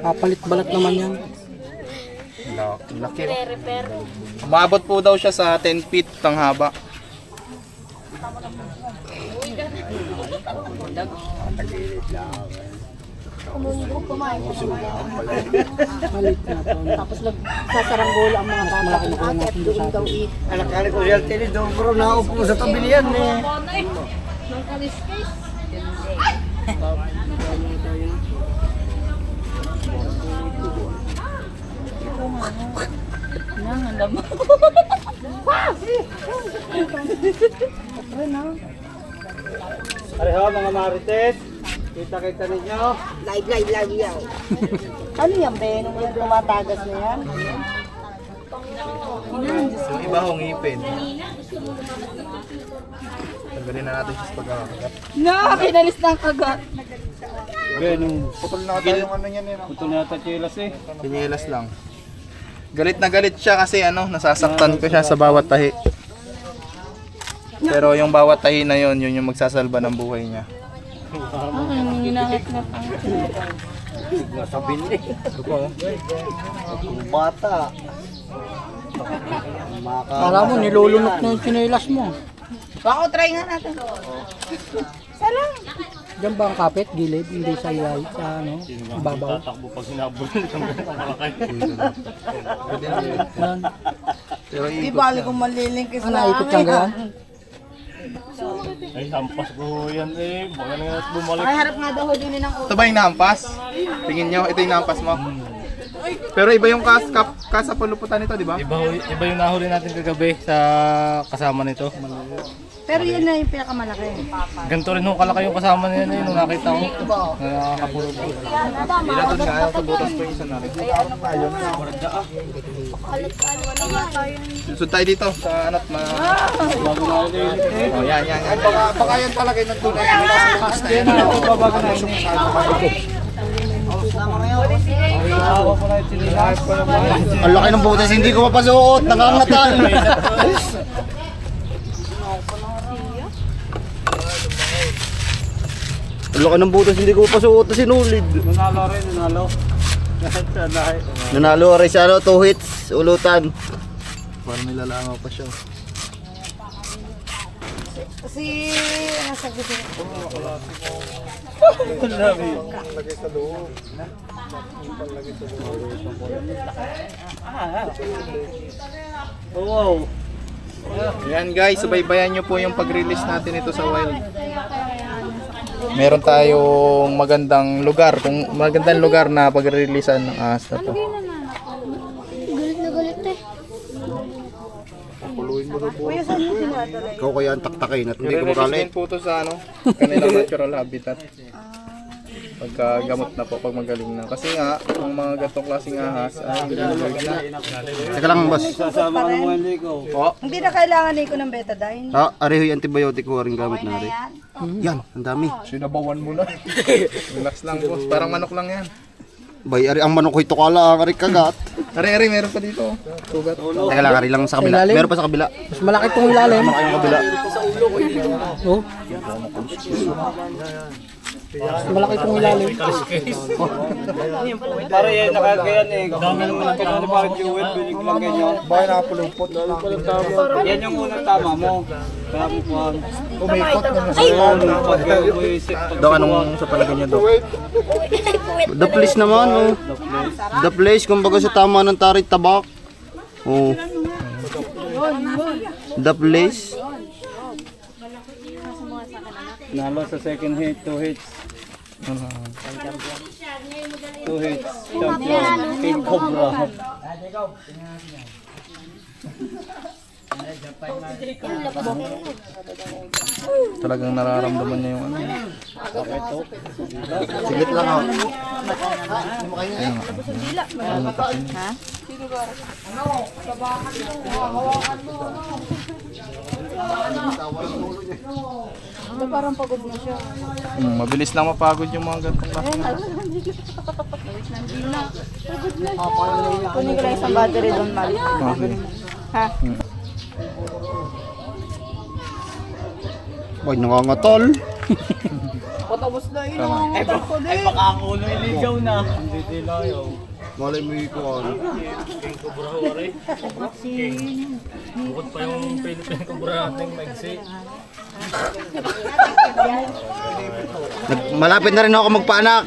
Papalit balat naman yan. Laki. Umabot po daw siya sa 10 feet ang haba. Malit na to. Tapos nagsasaranggola ang mga bata. Akit doon daw Alakali ko real tini do bro na upo sa tabi niyan eh. Pareho mga marites. Kita-kita ninyo. Live yan. Ano yan, be? Nung yung tumatagas na yan? Yung iba hong ngipin. Tanggalin na natin siya sa pagkakagat. No, pinalis ng kagat. Ganun. Putol na tayo yung ano yan eh. Ito na yata chilas eh. Pinilas lang. Galit na galit siya kasi nasasaktan ko siya sa bawat tahi. Pero yung bawat tahi na yon, yun yung magsasalba ng buhay niya. Nasabin eh. Ito po. Bata. Kala mo, nilulunok na yung chinelas mo. Bako, try nga natin. Salang. Diyan ba ang kapit? Gilid? Hindi sa ilay? Sa ano? Babaw? Yan. Pero Di bali kung malilingkis Ano, ikot siyang ganyan? Ay, hampas ko yan eh. Baka na bumalik. Pakiharap nga daw din ng ito ba yung nahampas? Tingin nyo, ito yung nahampas mo. Pero iba yung kasapuluputan nito, di ba? Iba yung nahuli natin kagabi sa kasama nito. Pero yun na yung pinakamalaki. Ganito rin nung kalaki yung kasama niya na yun nung nakita ko. Nakakapulog. Ilan nga ayaw sa butas ko yung isa na rin. Susod tayo dito sa anat ma... Oh, yan. Baka yan talaga yung nagtunay. Ang laki ng butas, hindi ko mapasuot. Nakangatan. Ang laki ng butas, hindi ko mapasuot na sinulid. Nanalo rin, nanalo. Nanalo rin siya, 2 hits, ulutan. Parang nilalangaw pa siya. Kasi, nasa gitna. Wow. Yan guys, subaybayan nyo po yung pag-release natin ito sa wild. Meron tayong magandang lugar, na pag-releasean ng ahas na to. Galit na galit eh. Kuya, saan mo dinadala? Ikaw kaya ang taktakin at hindi ko I-release magalit. din po ito sa kanilang natural habitat. Pagkagamot na po, pag magaling na. Kasi nga, ang mga gantong klaseng ahas ay allergic na. Teka lang, boss. Sasama ka ng mga liko. Hindi na kailangan ko ng betadine. Ah, arehoy antibiotic ko rin gamit na rin. Yan, ang dami. Sinabawan mo na. Relax lang boss, parang manok lang yan. Bay, ari ang manok ko ito kala, ari kagat. Ari, meron pa dito. Sugat. Teka lang, ari lang sa kabila. Meron pa sa kabila. Mas malaki itong ilalim. Malaki yung kabila. Oh. Mas malaki itong ilalim. Para yan, nakagayan eh. Kung ano naman ang ni Parang Jewel, binig lang ganyan. Bakit nakapulupot? Yan yung unang tama mo. Kaya mo po. Umikot na Dok, anong sa palagay niya, Dok? The place naman, oh. The place, kumbaga sa tama ng tarit tabak. Oh. The place. Nalo sa second hit, 2 hits. 2 hits. Champion. King Cobra. Talagang nararamdaman niya yung ano. Sigit lang, oh. Mabilis lang mapagod yung mga gantong klaseng ahas. Kunin ko lang isang battery doon, Mali. Ha? Ay, nangangatol. Ay baka ang ulo iligaw na. Malay mo yung kuwan. Bukod pa yung Philippine Cobra nating maigsi. Malapit na rin ako magpaanak.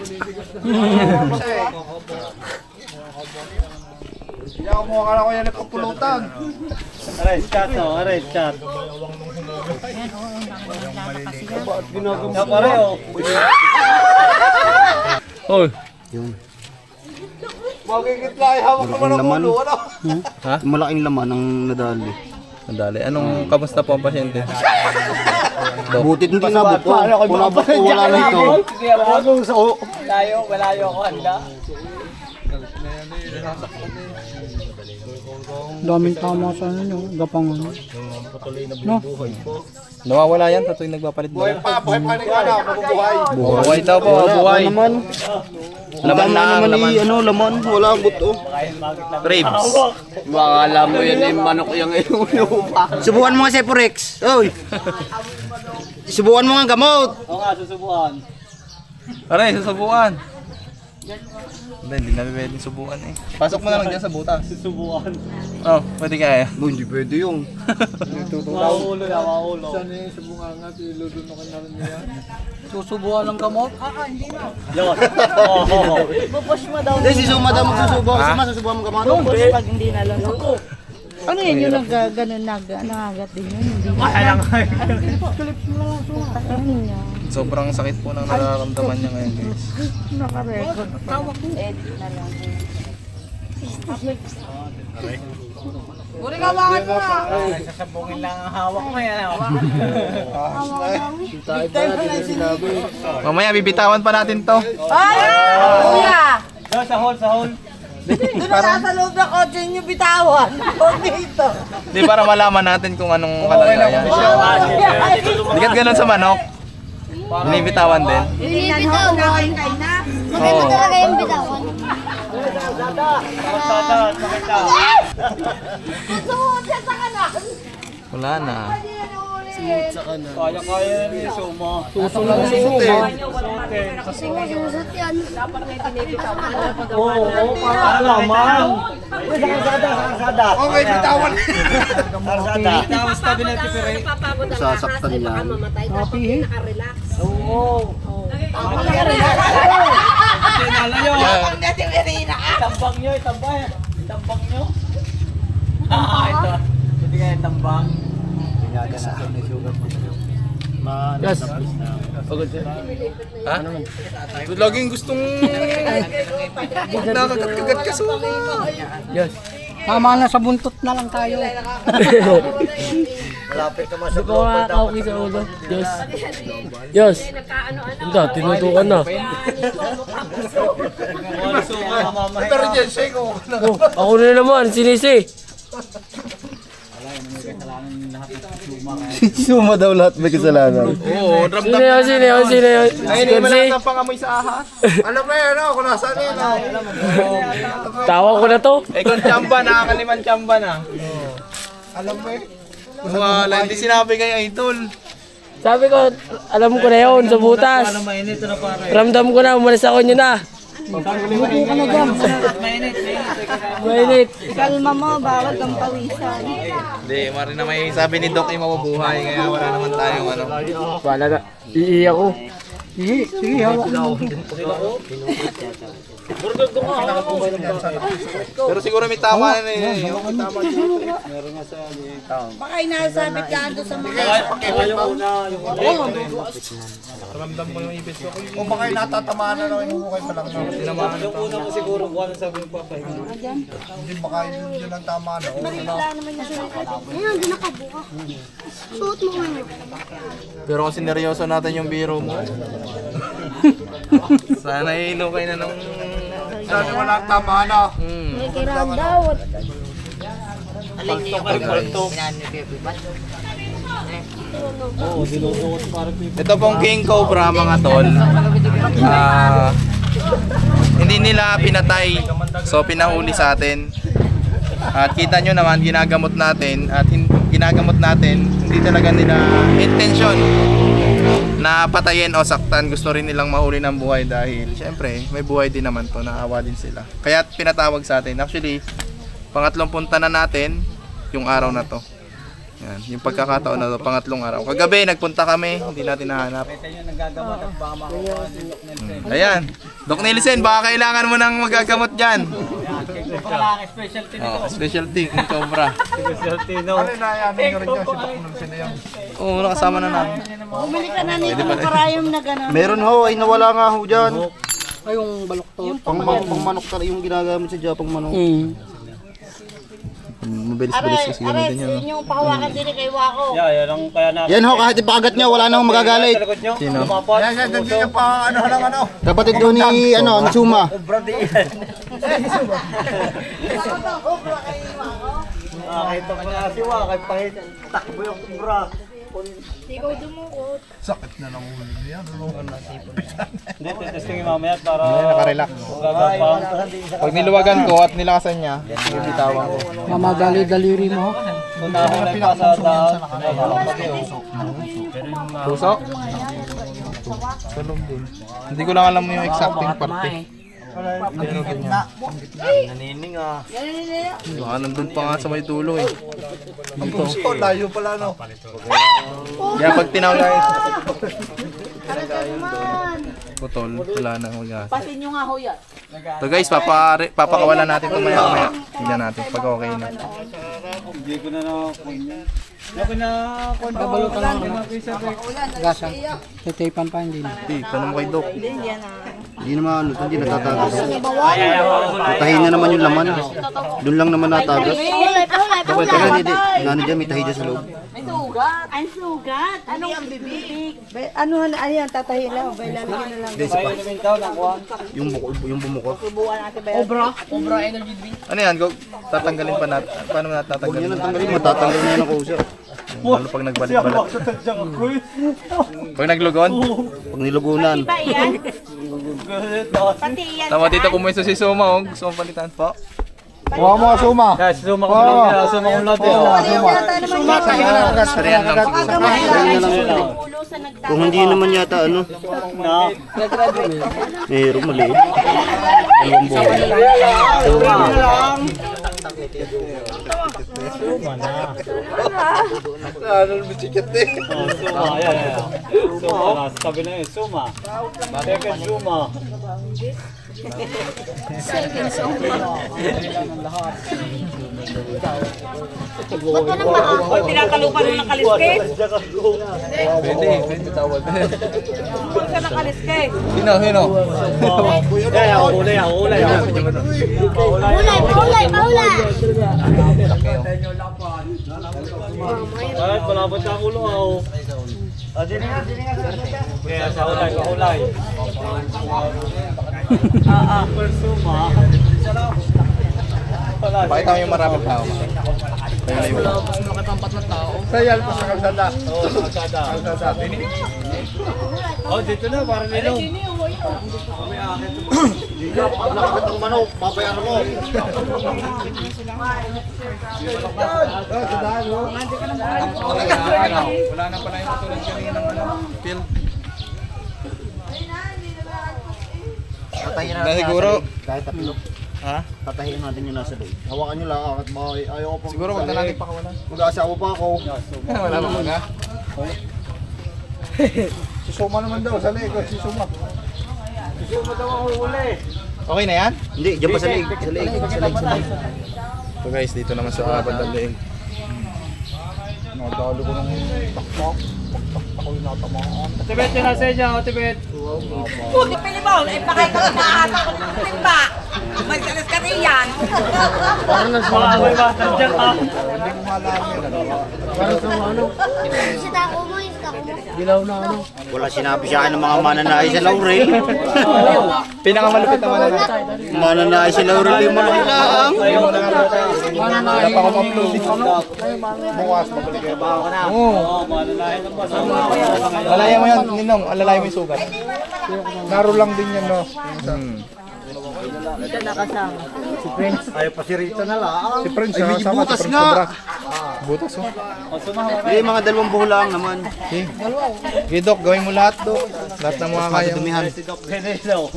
Hindi ako mukha ko yan nagpapulutan. Aray, chat o. Aray, chat. Ginagawa pare o. Hoy. Yun. Magigit lang, hawak naman ang Laman. ulo. Ano? Ha? Malaking laman ang nadali. Sandali, anong kamusta po ang pasyente? Butit hindi nabot ko. Kung nabot ko, wala na ito. Malayo ako handa. Daming tama sa ano nyo. Gapangan. No? Nawawala yan sa tuwing nagpapalit Buhay ba? pa, buhay pa rin ka na, mabubuhay. Buhay daw po, buhay. Naman. Laman na, naman laman. ano, laman. Wala buto. Ribs. Baka alam mo yan yung manok yung subukan mo nga Seporex. Oy. Subukan mo nga gamot. Oo nga, susubuan. Aray, susubukan. Hindi na pwedeng subukan eh. Pasok mo na lang dyan sa butas. Susubuan. Oh, pwede kaya. No, hindi pwede yung. Mauulo na, mauulo. Susubukan ng gamot. Yun. Oo. Pupush mo daw. Hindi, si Suma daw magsusubukan. Suma, susubukan mo gamot. Pupush pag hindi nalunok. Ano yun yung ganun nangagat din yun? Hindi na. Kaya lang. Ano niya? Sobrang sakit po ng nararamdaman niya ngayon guys. Naka-record pa. Edit na lang. Buring hawakan mo nga. Sasabungin lang ang hawak mo yan. Mamaya bibitawan pa natin to. Ay! Kuya! Doon, sa hall, sa hall. Doon na nasa loob ng kotse niyo bitawan. Huwag dito. Hindi para malaman natin kung anong kalagayan. Hindi ka ganun sa manok. Binibitawan din. Binibitawan. Nakay na. Oo. Talaga yung bitawan. Magsada, makita. Sumunod siya sa kanan. Wala na. Kaya ni Sumo. Susunod susunod. Sumusot yan. Oo, para naman. Karsada. Okay, bitawan. Karsada. Tawas tabi na tipire. Sasaktan yan. Oo. Tinalayo. Tambang nyo, tambang. Tambang nyo. Ito. Hindi kaya tambang. Yes. Ha? Laging gustong nakagat-kagat ka Suma. Yes. Tama na sa buntot na lang tayo. Malapit ka Hindi ko makakauki sa ulo. Diyos. Diyos. Hindi, tinutukan na. Pero dyan, shake ko. Oh, ako na naman, sinisi. Suma daw lahat may kasalanan. Oo, ramdam Sino yun, sino yun, sino yun? Ay, hindi mo Scorsi? lang ng pangamoy sa ahas. Alam mo yan, kung nasaan yan. Tawa ko na to. Eh kung tsamba, nakakaliman tsamba na. Alam mo eh. Wala, hindi sinabi kay Idol. Sabi ko, alam ko na yun, sa butas. Ramdam ko na, umalis ako nyo na. Mainit. Kalma mo, bawal kang pawisan. Hindi, mari na may sabi ni Doc ay mabubuhay, kaya wala naman tayong ano. Wala na. Iiyak ko. Sige, hawak mo. Pero siguro may tama na eh. Baka inasabit ka doon sa mga... Ramdam ko yung ibig ko. Kung baka natatamaan na lang, hukay pa lang. Tinamaan. Yung una ko siguro, kung ano sabi yung papay. Hindi baka yun ang tama na. Ayun, di nakabuka. Suot mo ngayon. Pero kung sineryoso natin yung biro mo. Sana inukay na nung... Sana wala ang tama na. May kiraan daw. Ito pong King Cobra mga tol. Hindi nila pinatay. So pinahuli sa atin. At kita nyo naman ginagamot natin. At ginagamot natin, hindi talaga nila intention na patayin o saktan. Gusto rin nilang mahuli ng buhay dahil syempre may buhay din naman to, naawa din sila. Kaya pinatawag sa atin. Actually, pangatlong punta na natin yung araw na to. Yan, yung pagkakataon na to, pangatlong araw. Kagabi nagpunta kami, hindi natin nahanap. Ayan, Doc Nielsen, baka kailangan mo ng magagamot dyan. Specialty Oh, specialty, King Cobra. Specialty, no? Oo, nakasama na namin. Bumili ka na nito ng karayom na gano'n. Meron ho, ay nawala nga ho dyan. Ay, yung balok to. Pang manok ka yung ginagamit sa Japang manok. Mabilis-bilis kasi gamitin yan. No? Yung pahawakan din kay Wako. Yeah, yan ang kaya na. Yan ho, kahit ipakagat niya, wala na ho magagalit. Sino? Kapatid doon ni, ni Suma. Kahit pa nga siwa, kahit pangit. Takbo yung kubra. Ikaw dumukot. Hindi, testing yung mamaya para... Nakarelax. Gagapang. Pag niluwagan ko at nilakasan niya, bibitawan ko. Mamagali-daliri mo. Kung nahulay pa sa daan, Puso? Tulong din. Hindi ko lang alam yung exacting parte. nanining ah. Baka nandun pa nga sa may dulo eh. Dito. Layo pala no. Kaya pag tinawag Man. putol, wala na ho yan. Pasin nyo nga ho yan. So guys, papakawalan natin ito maya-maya. Tingnan natin pag okay na. Hindi ko na ako na Kabalo ka lang. Gasa. Titipan pa hindi na. Hey, tanong kay Doc. Hindi naman, hindi natatagas. Tahin na naman yung laman. Doon lang naman natagas. Paulay, paulay, Bakit paulay. kaya hindi? Ano dyan, may tahi dyan sa loob. May sugat. Ay, sugat. Ano ang bibig? Ano yan, tatahin lang. Lalagyan na lang. Yung bumukot. Subuan natin ba yan? Obra energy drink. Ano yan? Go, tatanggalin pa natin. Paano Huwag natatanggalin? yan ang tanggalin, matatanggal na yan ang kusa. Lalo pag nagbalik-balik. Pag naglugon? Pag nilugunan. Ba yan? Pati yan. Tama dito kumuha si Suma. Oh. Gusto mong palitan po? Kuha mo Suma. Guys, suma ko lang. Suma ko lang. Sariyan lang siguro. Ulo sa nagtatapos. Kung hindi naman yata ano, mayroong maliit. Dalawang buhay. Ano yung bisikit eh? Suma, yan. Suma, sabi na yun, suma. Second suma. Pag tinakalupan mo ng kaliskes. Pwede tawag. Huwag ka ng kaliskes. Sino? Ulay. Paulay, paulay, paulay. Ay, palabot sa ulo ako. Dini nga. Kaya sa hulay. Persuma. Pakita mo yung maraming tao. Sa yan pa sa kalsada. Oo, kalsada. Kalsada. Oh, dito na, parang nilong. Nakakit ng manok, babayaran mo. Wala na pala yung tulad kanina ng field. Patayin Na siguro. Kahit tatlo. Ha? Patayin natin yung nasa loob. Hawakan nyo lang at ayaw ko pang Siguro wag na natin pakawalan. Mag-aasawa pa ako. Wala na mga. Si Suma naman daw, sa leeg. Si Suma. Okay na yan? Hindi, dyan pa sa leeg. Sa leeg. So guys, dito naman sa bandang leeg. Nadalo ko ng takpak. Ako yung natamaan. Tibet yun nasa inyo, Tibet. Puti Pilibon, ay pakay ka na ata ko ng timba. May salis ka rin yan. Parang nagsumakaway ba? Nandiyan ka. Hindi ko malaman yun. Sa tako mo, yung tako mo. Dilaw na ano. Wala sinabi sa akin ng mga mananaay sa Laurel. Pinakamalupit na mananaay. Mananaay sa Laurel yung malaki lang. Wala pa ako uploading ano. Bukas, babalik kayo ba? Oo, malalayan na ba? Lalayan mo yan, Ninong. Lalayan mo yung sugat. Naro lang din yan, no? Ayaw pa si Rita na lang. Si Prince, Ay, may sama butas si Prince nga. Cobra. Butas, oh. Hindi, mga dalawang buho lang naman. Okay, Dok, gawin mo lahat, Dok. Lahat ng mga kaya. Dumihan. Venezo.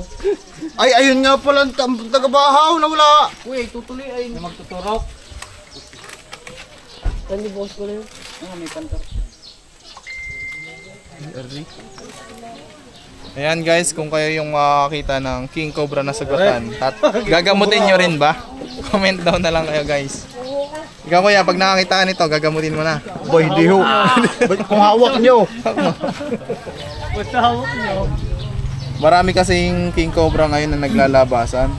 Ay, ayun nga pala ang taga-bahaw na wala. Uy, tutuloy ay. Magtuturok. Tandi boss ko rin. May kantor. Ayan guys, kung kayo yung makakita ng King Cobra na sagutan, gagamutin nyo rin ba? Comment down na lang kayo guys. Ikaw kuya, pag nakakita ka nito, gagamutin mo na. Boy, di ho. Kung hawak nyo. Basta hawak nyo. Marami kasing King Cobra ngayon na naglalabasan.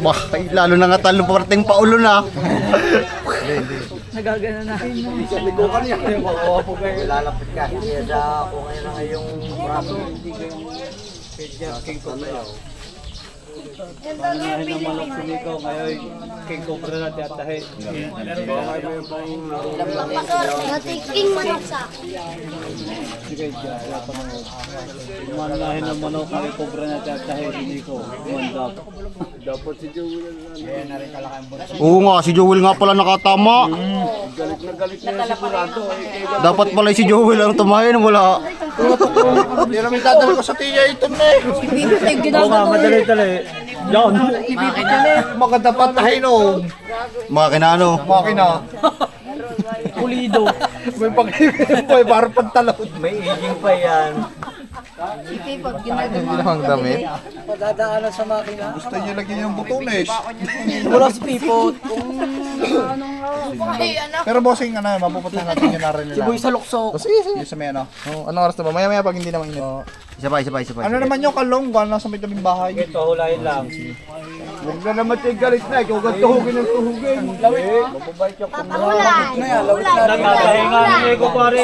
Bah, lalo na nga talo parating paulo na. Nagagana na. Lalapit ka. Kaya sa kung ngayon na ngayong braso. Panahin ng manok sumikaw ngayon. King Cobra na tiyatahin. Natiking manok sa Panahin ng manok King Cobra na tiyatahin. Hindi ko. Mandap. Dapat si Joel. Oo nga, si Joel nga pala nakatama. Dapat pala si Joel ang tumahin, wala. Hindi namin dadala ko sa tiya ito na eh. Oo nga, madali-dali. Yan. Maganda patahin, oh. Makina ano. Makina. Pulido. May pag-ibig, parang pantalon. May iging pa yan. Hindi namang damit. Padadaanan sa makina. Gusto niyo lagyan yung butones. Wala si Pipot. Pero bossing, ano, mapupunta natin yung narin nila. Sa luksok. Yung sa may ano. Oh, anong oras na ba? Maya-maya pag hindi naman init. Isa pa. Ano naman yung kalong? Gano'n sa may tabing bahay. Ito, hulayin lang. Huwag na naman tayo galit na. Ikaw gan tuhugin ng tuhugin. papahulay. Nagkakahinga ni ko pare.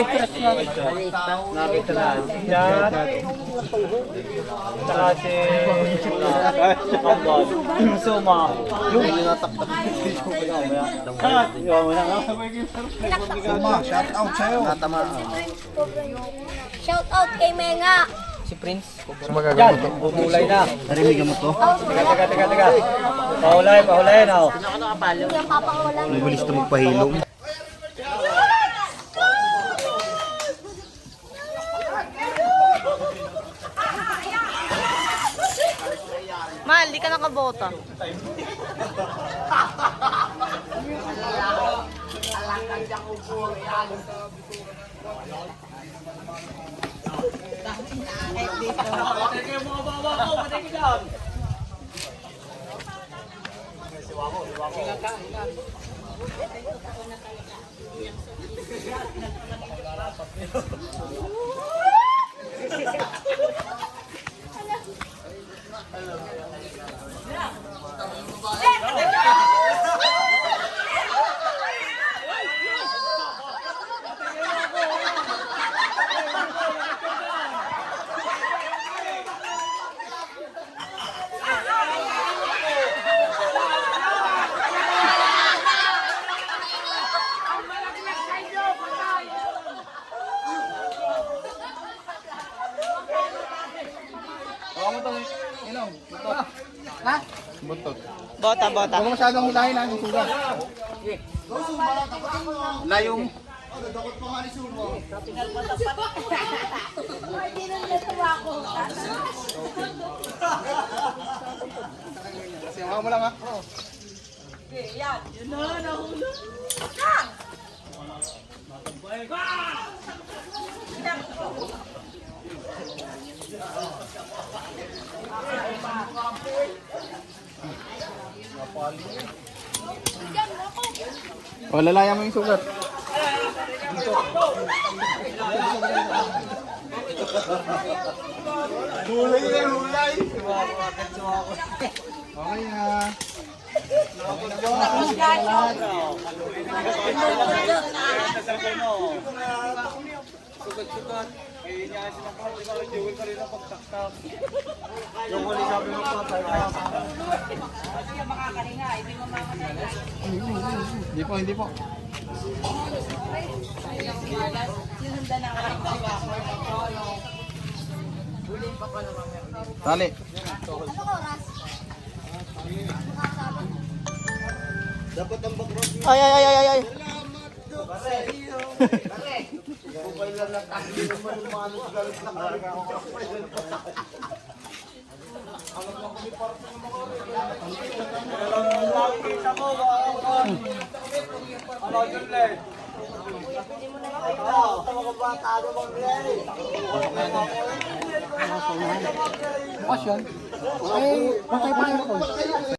Nakita na. Yan. Saka si Suma. Yung nataktak. Suma, shout out sa'yo. Shout out kay Menga. So magagawa ito. Bumulay na. Narinig mo to? Teka. Pahulay na. Yung papahulay. Ang bilis na magpahilom. Mal, di ka nakabota. Buntot. Bota. Huwag mo masyadong hilahin na yung sugat. Layong. Kasi hawa mo lang ha. Yan. Yun na, nahulog. O, lalayan mo yung sugat. Hulay na, hulay. Okay na. Sugat-sugat. Kaya niya sinakal. Ikaw, Jewel ka rin ang pagtaktak. Yung huli sabi mo pa, Hindi po. Tali. Ay. Kita mo, ano yun, Len? Bukas yan. Ay, patay pa ako.